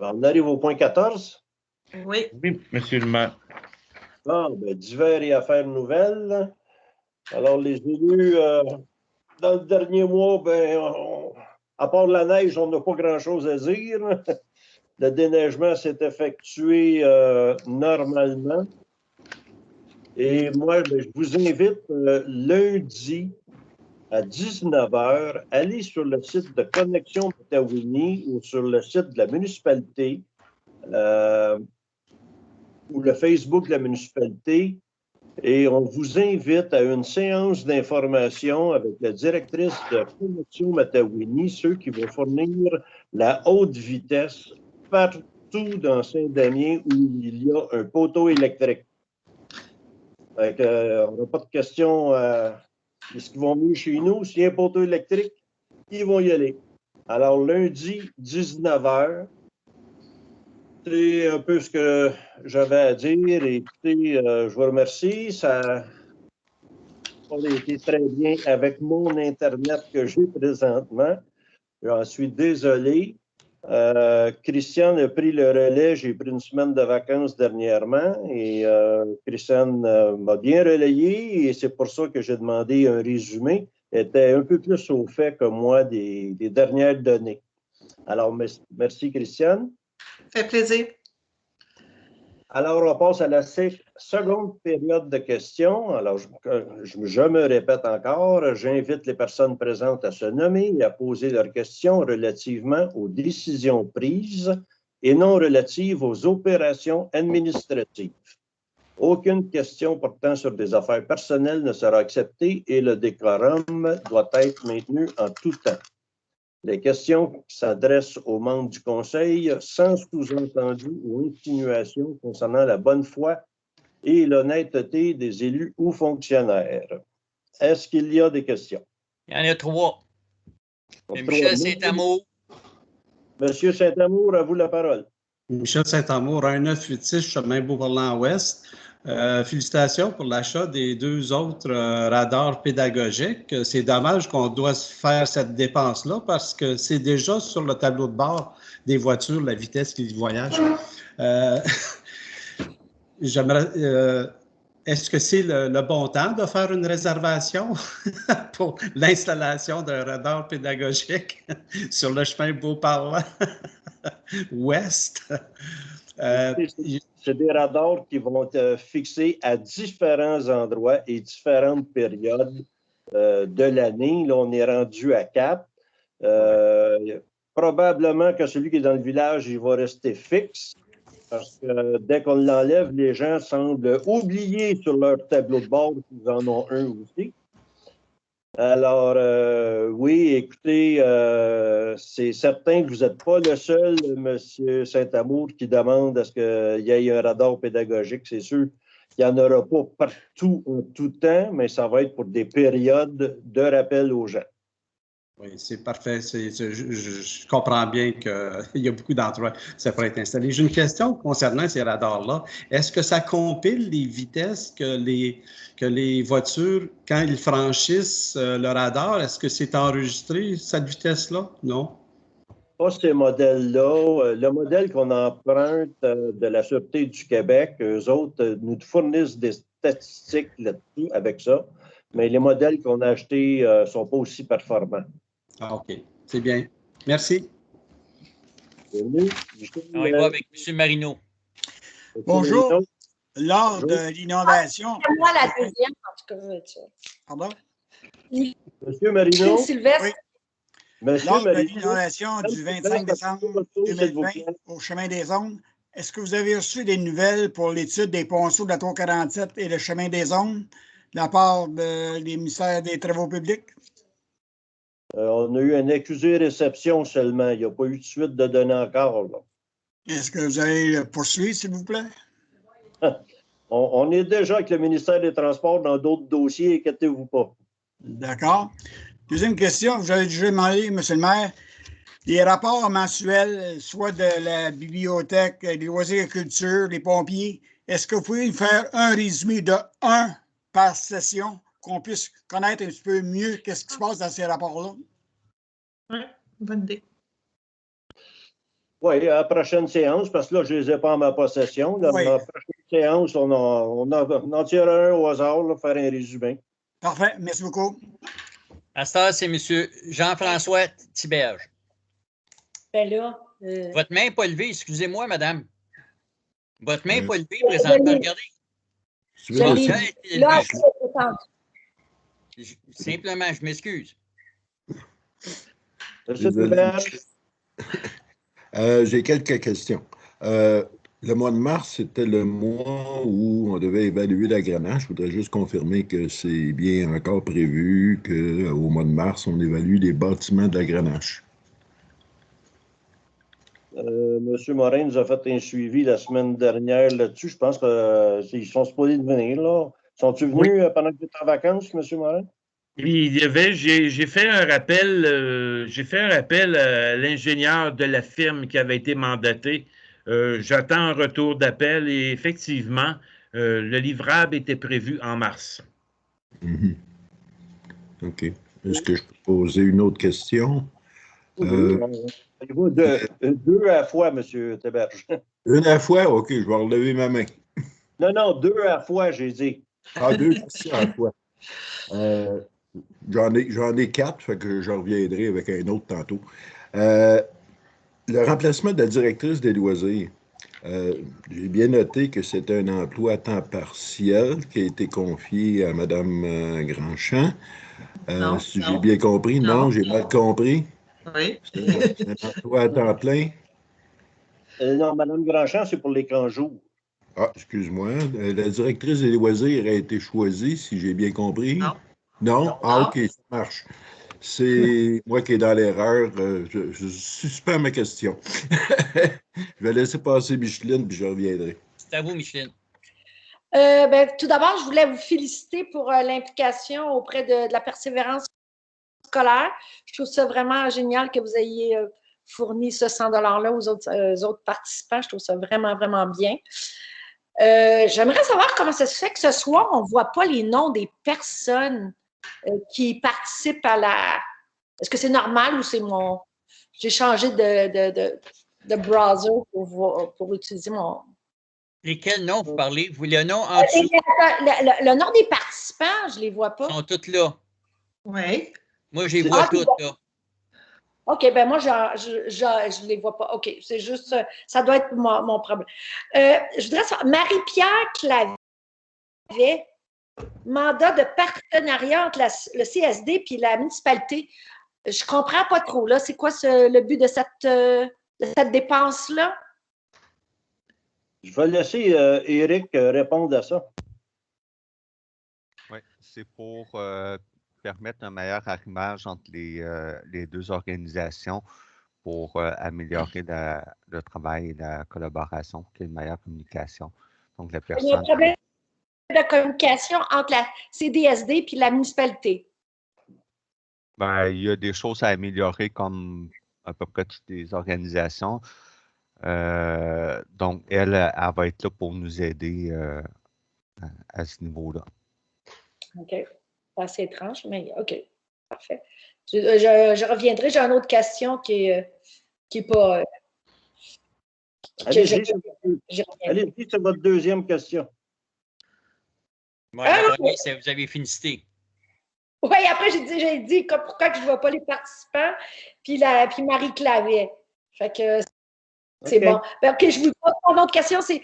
On arrive au point 14. Oui. Oui, monsieur le maire. Bon, ben, divers et affaires nouvelles. Alors, les élus, dans le dernier mois, ben, à part la neige, on n'a pas grand-chose à dire. Le déneigement s'est effectué normalement. Et moi, ben, je vous invite lundi à 19h, aller sur le site de Connexion Matawini ou sur le site de la municipalité ou le Facebook de la municipalité et on vous invite à une séance d'information avec la directrice de Connexion Matawini, ceux qui vont fournir la haute vitesse partout dans Saint-Damien où il y a un poteau électrique. On n'a pas de question. Est-ce qu'ils vont mieux chez nous? S'il y a un poteau électrique, ils vont y aller. Alors, lundi, 19h, c'est un peu ce que j'avais à dire. Écoutez, je vous remercie. Ça a été très bien avec mon Internet que j'ai présentement. J'en suis désolé. Christiane a pris le relais. J'ai pris une semaine de vacances dernièrement et Christiane m'a bien relayé et c'est pour ça que j'ai demandé un résumé. Elle était un peu plus au fait que moi des dernières données. Alors, merci Christiane. Ça fait plaisir. Alors, on passe à la seconde période de questions. Alors, je me répète encore, j'invite les personnes présentes à se nommer et à poser leurs questions relativement aux décisions prises et non relatives aux opérations administratives. Aucune question portant sur des affaires personnelles ne sera acceptée et le décorum doit être maintenu en tout temps. Les questions s'adressent aux membres du Conseil sans sous-entendu ou insinuation concernant la bonne foi et l'honnêteté des élus ou fonctionnaires. Est-ce qu'il y a des questions? Il y en a 3. Michel Saint-Amour. Monsieur Saint-Amour, à vous la parole. Michel Saint-Amour, 1986, chemin Beauparlin-Ouest. Félicitations pour l'achat des 2 autres radars pédagogiques. C'est dommage qu'on doit faire cette dépense-là parce que c'est déjà sur le tableau de bord des voitures, la vitesse qu'ils voyagent. Est-ce que c'est le bon temps de faire une réservation pour l'installation d'un radar pédagogique sur le chemin Beauparlin-Ouest? C'est des radars qui vont être fixés à différents endroits et différentes périodes de l'année. Là, on est rendu à 4. Probablement que celui qui est dans le village, il va rester fixe. Parce que dès qu'on l'enlève, les gens semblent oublier sur leur tableau de bord qu'ils en ont un aussi. Alors, oui, écoutez, c'est certain que vous n'êtes pas le seul, M. Saint-Amour, qui demande à ce qu'il y ait un radar pédagogique. C'est sûr qu'il n'y en aura pas partout en tout temps, mais ça va être pour des périodes de rappel aux gens. Oui, c'est parfait. Je comprends bien qu'il y a beaucoup d'endroits où ça pourrait être installé. J'ai une question concernant ces radars-là. Est-ce que ça compile les vitesses que les voitures, quand ils franchissent le radar, est-ce que c'est enregistré, cette vitesse-là? Non? Pas ces modèles-là. Le modèle qu'on emprunte de la Sûreté du Québec, eux autres nous fournissent des statistiques là-dessus avec ça, mais les modèles qu'on a achetés ne sont pas aussi performants. Ah, OK. C'est bien. Merci. Bienvenue. On y va avec M. Marino. Bonjour. Lors de l'inondation. C'est moi la deuxième, en tout cas, je veux être sûr. Pardon? Monsieur Marino. Sylvestre. Oui. Monsieur Lors de Marino. l'inondation du 25 décembre 2020 au chemin des Zones, est-ce que vous avez reçu des nouvelles pour l'étude des ponceaux de la Tour 47 et le chemin des Zones de la part des ministères des Travaux publics? On a eu un accusé-réception seulement. Il n'y a pas eu de suite de données encore. Là. Est-ce que vous allez le poursuivre, s'il vous plaît? On est déjà avec le ministère des Transports dans d'autres dossiers, inquiétez-vous pas. D'accord. Deuxième question, vous avez déjà demandé, M. le maire, les rapports mensuels, soit de la bibliothèque, des loisirs et culture, les pompiers. Est-ce que vous pouvez nous faire un résumé de 1 par session, qu'on puisse connaître un petit peu mieux qu'est-ce qui se passe dans ces rapports-là? Oui, bonne idée. Oui, à la prochaine séance, parce que là, je ne les ai pas en ma possession. Dans Oui. la prochaine séance, on en tirera un au hasard, là, faire un résumé. Parfait, merci beaucoup. À ce temps, c'est M. Jean-François Thiberge. Ben là. Votre main n'est pas levée, excusez-moi, madame. Votre main n'est pas levée présentement, regardez. Là, Simplement, je m'excuse. J'ai quelques questions. Le mois de mars, c'était le mois où on devait évaluer la Grenache. Je voudrais juste confirmer que c'est bien encore prévu qu'au mois de mars, on évalue les bâtiments de la Grenache. M. Morin nous a fait un suivi la semaine dernière là-dessus. Je pense qu'ils sont supposés de venir. Là. Sont-ils venus pendant que tu étais en vacances, M. Morin? J'ai fait un rappel, à l'ingénieur de la firme qui avait été mandaté. J'attends un retour d'appel et effectivement, le livrable était prévu en mars. Mm-hmm. OK. Est-ce que je peux poser une autre question? Deux à la fois, M. Thiberge. Une à la fois? OK, je vais relever ma main. Non, deux à la fois, j'ai dit. Ah, deux questions à la fois. J'en ai 4, fait que je reviendrai avec un autre tantôt. Le remplacement de la directrice des loisirs. J'ai bien noté que c'est un emploi à temps partiel qui a été confié à Mme Grandchamp. Si j'ai bien compris, non, j'ai mal compris. Oui. C'est un emploi à temps plein. Non, Mme Grandchamp, c'est pour les camps jours. Ah, excuse-moi. La directrice des loisirs a été choisie, si j'ai bien compris. Non. Non? Ah, OK, ça marche. C'est moi qui est dans l'erreur. Je suspends ma question. Je vais laisser passer Micheline, puis je reviendrai. C'est à vous, Micheline. Tout d'abord, je voulais vous féliciter pour l'implication auprès de la persévérance scolaire. Je trouve ça vraiment génial que vous ayez fourni ce 100 $-là aux autres participants. Je trouve ça vraiment, vraiment bien. J'aimerais savoir comment ça se fait que ce soir, on ne voit pas les noms des personnes qui participent à la... Est-ce que c'est normal ou c'est mon... J'ai changé de browser pour utiliser mon... Lesquels noms vous parlez? Vous le nom en dessous? Le nom des participants, je ne les vois pas. Ils sont tous là. Oui. Moi, je les vois tous là. OK, ben moi, je ne les vois pas. OK, c'est juste, ça doit être mon problème. Je voudrais savoir, Marie-Pierre Clavet, mandat de partenariat entre le CSD et la municipalité. Je ne comprends pas trop, là. C'est quoi le but de cette dépense-là? Je vais laisser Éric répondre à ça. Oui, c'est pour permettre un meilleur arrimage entre les deux organisations pour améliorer le travail et la collaboration, pour qu'il y ait une meilleure communication. Donc, la personne... Il y a un problème de communication entre la CDSD et la municipalité. Ben, il y a des choses à améliorer comme à peu près toutes les organisations. Donc, elle va être là pour nous aider à ce niveau-là. OK. C'est assez étrange, mais OK. Parfait. Je reviendrai. J'ai une autre question qui est pas... Allez-y, c'est votre deuxième question. Ouais, la première, c'est vous avez félicité. Oui, après, j'ai dit pourquoi je ne vois pas les participants, puis Marie Clavet. Fait que c'est bon. Ben, OK, je vous pose une autre question. C'est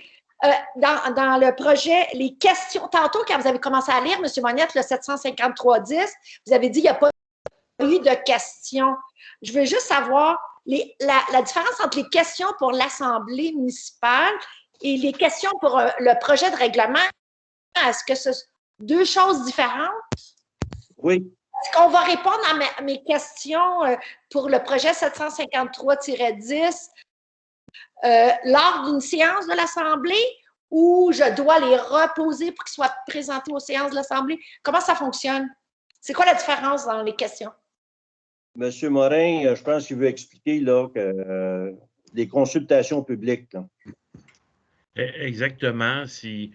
dans le projet, les questions. Tantôt, quand vous avez commencé à lire, M. Monette, le 753-10, vous avez dit qu'il n'y a pas eu de questions. Je veux juste savoir la différence entre les questions pour l'Assemblée municipale et les questions pour le projet de règlement. Est-ce que ce sont deux choses différentes? Oui. Est-ce qu'on va répondre à mes questions pour le projet 753-10 lors d'une séance de l'Assemblée ou je dois les reposer pour qu'ils soient présentés aux séances de l'Assemblée? Comment ça fonctionne? C'est quoi la différence dans les questions? Monsieur Morin, je pense qu'il veut expliquer là, que les consultations publiques. Là. Exactement. C'est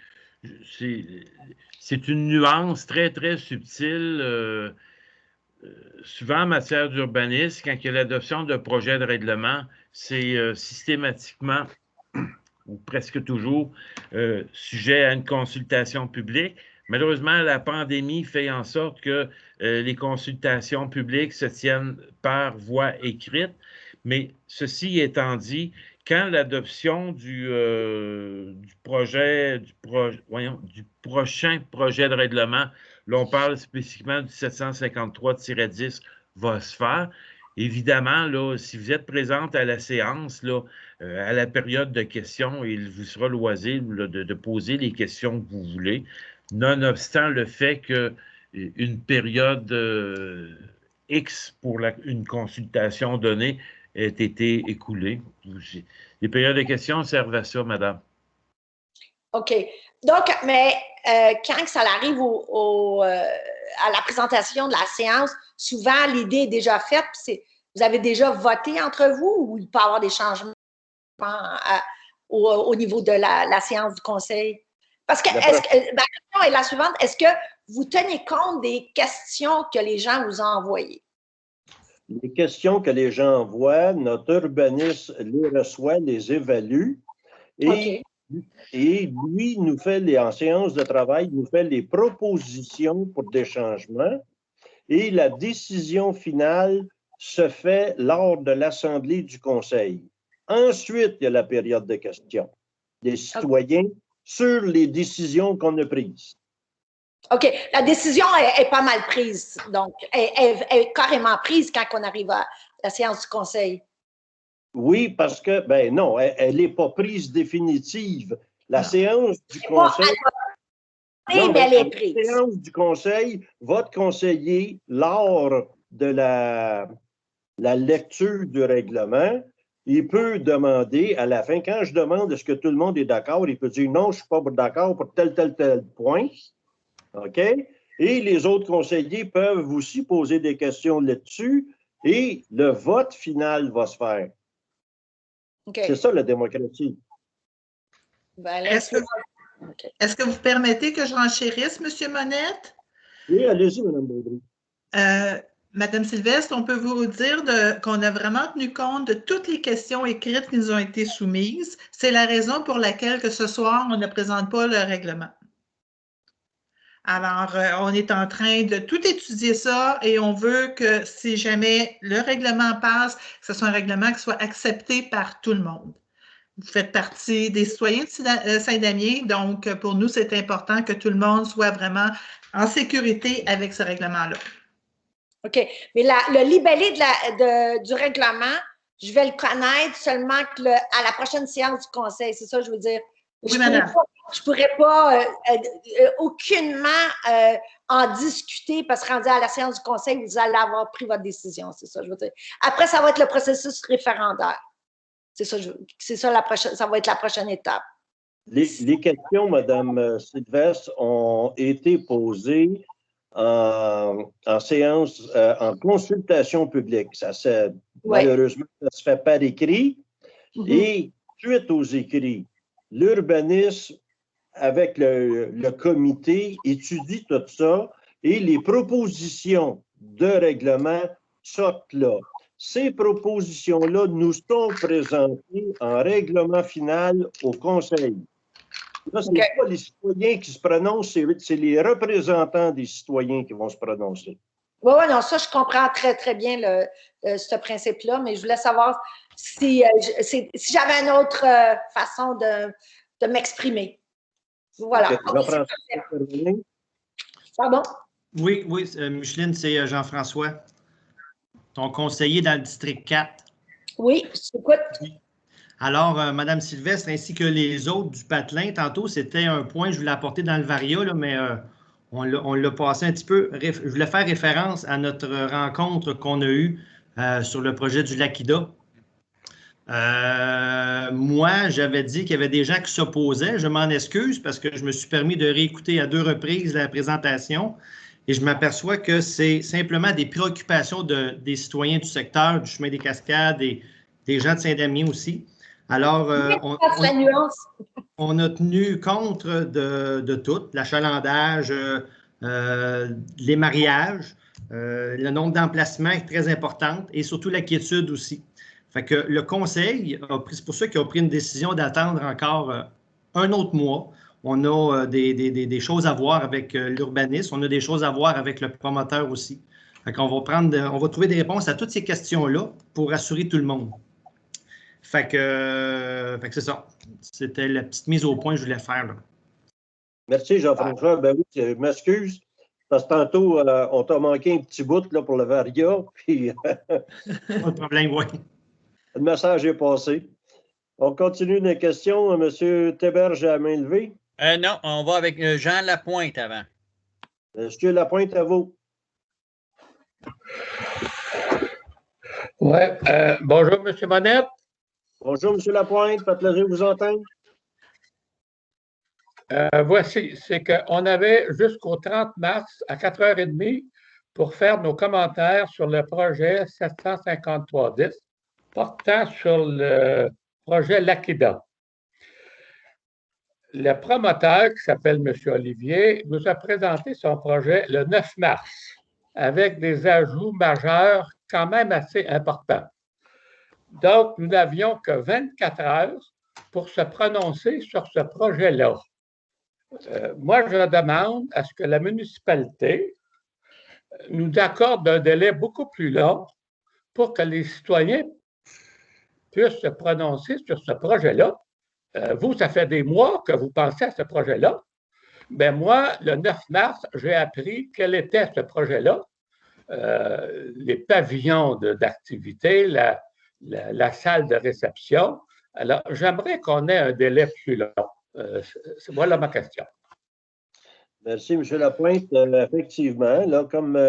une nuance très, très subtile. Souvent, en matière d'urbanisme, quand il y a l'adoption de projets de règlement, c'est systématiquement, ou presque toujours, sujet à une consultation publique. Malheureusement, la pandémie fait en sorte que les consultations publiques se tiennent par voie écrite. Mais ceci étant dit, quand l'adoption du prochain projet de règlement, là, on parle spécifiquement du 753-10, va se faire, évidemment, là, si vous êtes présente à la séance, là, à la période de questions, il vous sera loisir là, de poser les questions que vous voulez, nonobstant le fait qu'une période X pour une consultation donnée ait été écoulée. Les périodes de questions servent à ça, madame. OK. Donc, mais quand ça arrive à la présentation de la séance, souvent, l'idée est déjà faite, puis vous avez déjà voté entre vous ou il peut y avoir des changements au niveau de la séance du conseil? Parce que, ma question est la suivante, est-ce que vous tenez compte des questions que les gens vous ont envoyées? Les questions que les gens envoient, notre urbaniste les reçoit, les évalue et lui nous fait, en séance de travail, nous fait les propositions pour des changements et la décision finale se fait lors de l'Assemblée du Conseil. Ensuite, il y a la période de questions des citoyens sur les décisions qu'on a prises. OK. La décision est pas mal prise. Donc, elle est carrément prise quand on arrive à la séance du Conseil. Oui, parce que, ben non, elle n'est pas prise définitive. La séance du Conseil... mais elle est prise. La séance du Conseil, votre conseiller, lors de la lecture du règlement, il peut demander à la fin, quand je demande est-ce que tout le monde est d'accord, il peut dire non, je ne suis pas d'accord pour tel point. OK? Et les autres conseillers peuvent aussi poser des questions là-dessus et le vote final va se faire. Okay. C'est ça la démocratie. Ben, est-ce que vous permettez que je renchérisse, M. Monette? Oui, allez-y, Mme Baudry. Madame Sylvestre, on peut vous dire qu'on a vraiment tenu compte de toutes les questions écrites qui nous ont été soumises. C'est la raison pour laquelle que ce soir, on ne présente pas le règlement. Alors, on est en train de tout étudier ça et on veut que si jamais le règlement passe, que ce soit un règlement qui soit accepté par tout le monde. Vous faites partie des citoyens de Saint-Damien, donc pour nous, c'est important que tout le monde soit vraiment en sécurité avec ce règlement-là. OK. Mais le libellé du règlement, je vais le connaître seulement à la prochaine séance du Conseil. C'est ça que je veux dire. Oui, madame. je ne pourrais pas aucunement en discuter parce que rendu à la séance du conseil, vous allez avoir pris votre décision, c'est ça, je veux dire. Après, ça va être le processus référendaire. C'est ça, ça va être la prochaine étape. Les questions, Mme Sylvestre, ont été posées en séance, en consultation publique. Malheureusement, ça se fait par écrit. Et suite aux écrits, l'urbanisme, avec le comité, étudie tout ça et les propositions de règlement sortent là. Ces propositions-là nous sont présentées en règlement final au Conseil. Là, ce n'est pas les citoyens qui se prononcent, c'est les représentants des citoyens qui vont se prononcer. Oui, non, ça, je comprends très, très bien ce principe-là, mais je voulais savoir si j'avais une autre façon de m'exprimer. Voilà. Jean-François. Pardon? Oui, Micheline, c'est Jean-François, ton conseiller dans le district 4. Oui, je t'écoute. Oui. Alors, Mme Sylvestre, ainsi que les autres du patelin, tantôt, c'était un point que je voulais apporter dans le Varia, là, mais on l'a passé un petit peu. Je voulais faire référence à notre rencontre qu'on a eue sur le projet du Lac-Ida. Moi, j'avais dit qu'il y avait des gens qui s'opposaient. Je m'en excuse parce que je me suis permis de réécouter à 2 reprises la présentation et je m'aperçois que c'est simplement des préoccupations des citoyens du secteur, du chemin des Cascades et des gens de Saint-Damien aussi. Alors, on a tenu compte de tout, l'achalandage, les mariages, le nombre d'emplacements est très important et surtout la quiétude aussi. Fait que le conseil c'est pour ça qu'il a pris une décision d'attendre encore un autre mois. On a des choses à voir avec l'urbanisme, on a des choses à voir avec le promoteur aussi. Fait qu'on on va trouver des réponses à toutes ces questions-là pour assurer tout le monde. Fait que c'est ça. C'était la petite mise au point que je voulais faire. Là. Merci, Jean-François. Ben oui, je m'excuse. Parce que tantôt, on t'a manqué un petit bout là, pour le Varia. Puis... Pas de problème, oui. Le message est passé. On continue les questions. M. Théberge à main levée. Non, on va avec Jean Lapointe avant. Monsieur Lapointe, à vous. Oui. Bonjour, M. Monette. Bonjour, M. Lapointe. Fait plaisir de vous entendre. Voici, c'est qu'on avait jusqu'au 30 mars à 4h30 pour faire nos commentaires sur le projet 753-10 portant sur le projet Lac-Ida. Le promoteur, qui s'appelle M. Olivier, nous a présenté son projet le 9 mars avec des ajouts majeurs quand même assez importants. Donc, nous n'avions que 24 heures pour se prononcer sur ce projet-là. Moi, je demande à ce que la municipalité nous accorde un délai beaucoup plus long pour que les citoyens puissent se prononcer sur ce projet-là. Vous, ça fait des mois que vous pensez à ce projet-là. Ben moi, le 9 mars, j'ai appris quel était ce projet-là. Les pavillons d'activité, la salle de réception. Alors, j'aimerais qu'on ait un délai plus long. Voilà ma question. Merci, M. Lapointe. Effectivement, là, comme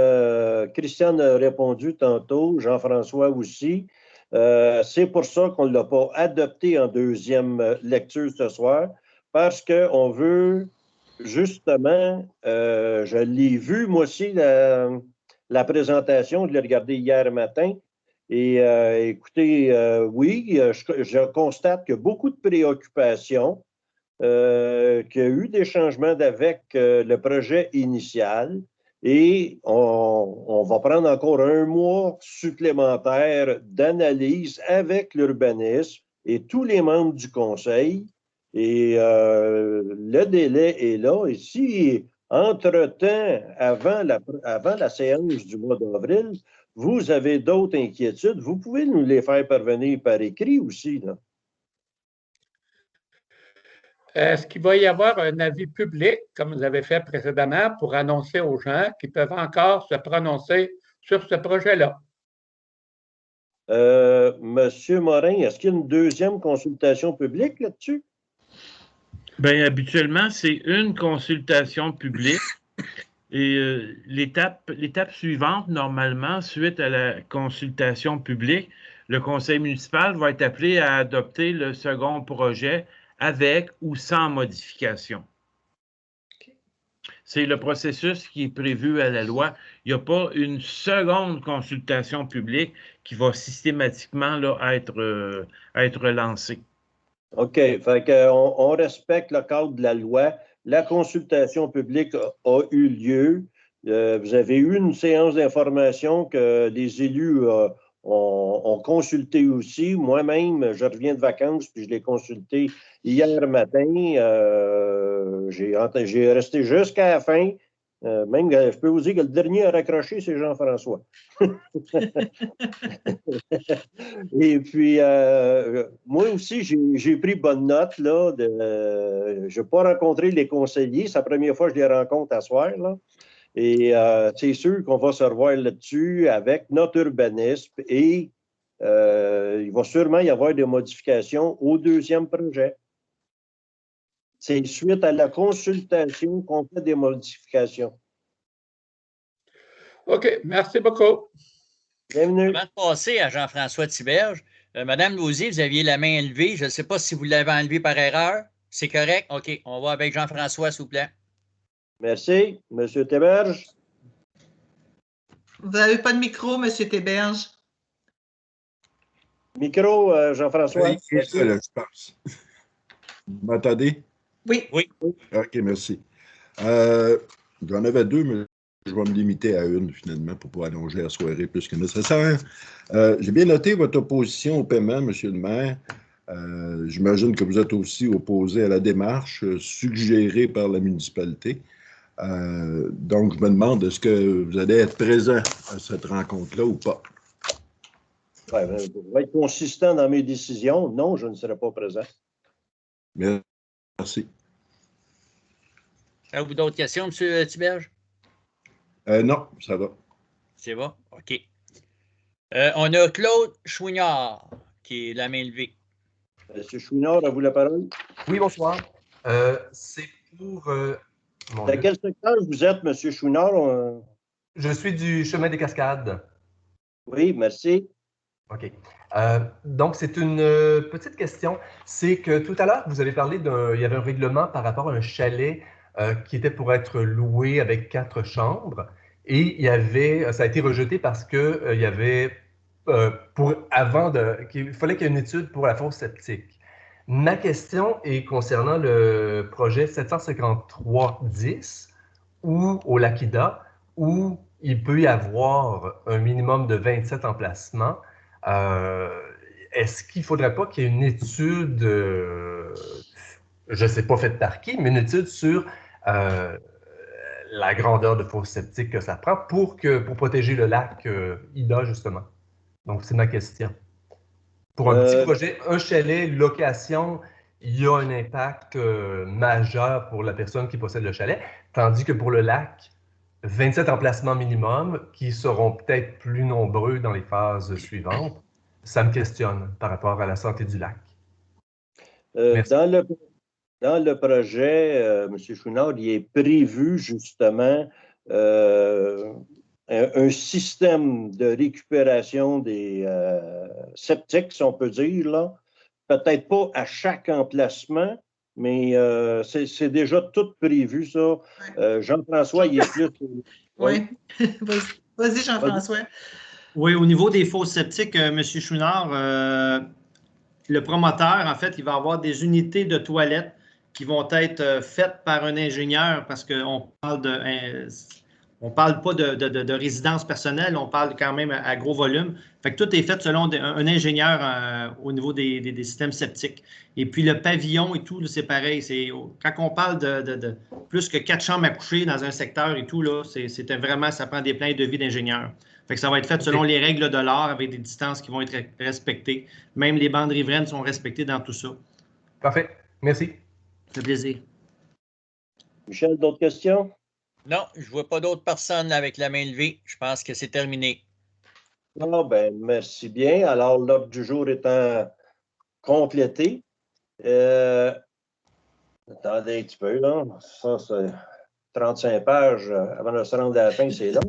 Christiane a répondu tantôt, Jean-François aussi, c'est pour ça qu'on ne l'a pas adopté en deuxième lecture ce soir, parce qu'on veut justement, je l'ai vu moi aussi, la présentation, je l'ai regardée hier matin, et écoutez, oui, je constate qu'il y a beaucoup de préoccupations, qu'il y a eu des changements avec le projet initial et on va prendre encore un mois supplémentaire d'analyse avec l'urbanisme et tous les membres du conseil. Et le délai est là. Et si, entre-temps, avant la séance du mois d'avril, vous avez d'autres inquiétudes, vous pouvez nous les faire parvenir par écrit aussi, là. Est-ce qu'il va y avoir un avis public, comme vous avez fait précédemment, pour annoncer aux gens qui peuvent encore se prononcer sur ce projet-là? Monsieur Morin, est-ce qu'il y a une deuxième consultation publique là-dessus? Bien, habituellement, c'est une consultation publique. Et l'étape suivante, normalement, suite à la consultation publique, le conseil municipal va être appelé à adopter le second projet avec ou sans modification. C'est le processus qui est prévu à la loi. Il n'y a pas une seconde consultation publique qui va systématiquement là, être lancée. OK. Fait qu'on respecte le cadre de la loi. La consultation publique a eu lieu. Vous avez eu une séance d'information que les élus ont consulté aussi. Moi-même, je reviens de vacances, puis je l'ai consulté hier matin. J'ai resté jusqu'à la fin. Même, je peux vous dire que le dernier à raccrocher, c'est Jean-François. Et puis, moi aussi, j'ai pris bonne note. Là, je n'ai pas rencontré les conseillers. C'est la première fois que je les rencontre à soir. Là. Et c'est sûr qu'on va se revoir là-dessus avec notre urbanisme et il va sûrement y avoir des modifications au deuxième projet. C'est suite à la consultation qu'on fait des modifications. OK, merci beaucoup. Bienvenue. Avant de passer à Jean-François Thiberge, Madame Lausier, vous aviez la main élevée. Je ne sais pas si vous l'avez enlevée par erreur. C'est correct? OK, on va avec Jean-François, s'il vous plaît. Merci. Monsieur Thiberge. Vous n'avez pas de micro, Monsieur Thiberge. Micro, Jean-François. Oui, là, je pense. Vous m'entendez? Oui. Oui. OK, merci. J'en avais deux, mais je vais me limiter à une, finalement, pour pouvoir allonger la soirée plus que nécessaire. J'ai bien noté votre opposition au paiement, M. le maire. J'imagine que vous êtes aussi opposé à la démarche suggérée par la municipalité. Donc, je me demande, est-ce que vous allez être présent à cette rencontre-là ou pas? Ouais, pour être consistant dans mes décisions, non, je ne serai pas présent. Merci. Avez-vous d'autres questions, M. Thiberge? Non, ça va. C'est bon? OK. On a Claude Chouinard, qui est la main levée. M. Chouinard, à vous la parole. Oui, bonsoir. C'est pour... Dans quel secteur vous êtes, M. Chouinard? Je suis du chemin des Cascades. Oui, merci. OK. Donc, c'est une petite question. C'est que tout à l'heure, vous avez parlé il y avait un règlement par rapport à un chalet qui était pour être loué avec 4 chambres. Et ça a été rejeté parce que il y avait, qu'il fallait qu'il y ait une étude pour la fosse septique. Ma question est concernant le projet 753-10 ou au Lac-Ida, où il peut y avoir un minimum de 27 emplacements. Est-ce qu'il ne faudrait pas qu'il y ait une étude, je ne sais pas faite par qui, mais une étude sur la grandeur de fosse septique que ça prend pour protéger le lac Ida, justement? Donc, c'est ma question. Pour un petit projet, un chalet, location, il y a un impact majeur pour la personne qui possède le chalet, tandis que pour le lac, 27 emplacements minimum qui seront peut-être plus nombreux dans les phases suivantes. Ça me questionne par rapport à la santé du lac. Dans le projet, M. Chouinard, il est prévu justement un système de récupération des septiques, si on peut dire, là. Peut-être pas à chaque emplacement, mais c'est déjà tout prévu, ça. Jean-François, il est plus... Oui. Vas-y, Jean-François. Oui, au niveau des fosses septiques, M. Chouinard, le promoteur, en fait, il va avoir des unités de toilettes qui vont être faites par un ingénieur parce qu'on parle pas de résidence personnelle, on parle quand même à gros volume. Fait que tout est fait selon un ingénieur au niveau des systèmes septiques. Et puis le pavillon et tout, c'est pareil. Quand on parle de plus que 4 chambres à coucher dans un secteur et tout, là, c'était vraiment, ça prend des plans et devis d'ingénieurs. Fait que ça va être fait selon les règles de l'art avec des distances qui vont être respectées. Même les bandes riveraines sont respectées dans tout ça. Parfait. Merci. Ça fait plaisir. Michel, d'autres questions? Non, je ne vois pas d'autres personnes avec la main levée. Je pense que c'est terminé. Ah, ben, merci bien. Alors, l'ordre du jour étant complété, Attendez un petit peu, là. Ça, c'est 35 pages avant de se rendre à la fin, c'est long.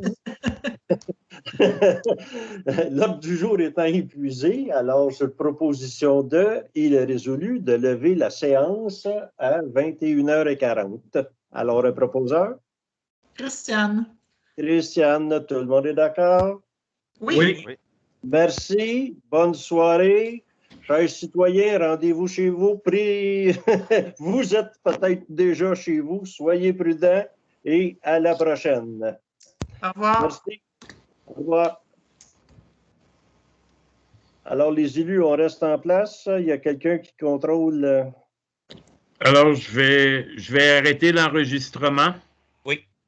L'ordre du jour étant épuisé, alors sur proposition de, il est résolu de lever la séance à 21h40. Alors, un proposeur? Christiane. Christiane, tout le monde est d'accord? Oui. Merci. Bonne soirée. Chers citoyens, rendez-vous chez vous. Vous êtes peut-être déjà chez vous. Soyez prudents et à la prochaine. Au revoir. Merci. Au revoir. Alors, les élus, on reste en place. Il y a quelqu'un qui contrôle. Alors, je vais arrêter l'enregistrement.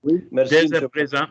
Oui, merci. Dès à présent.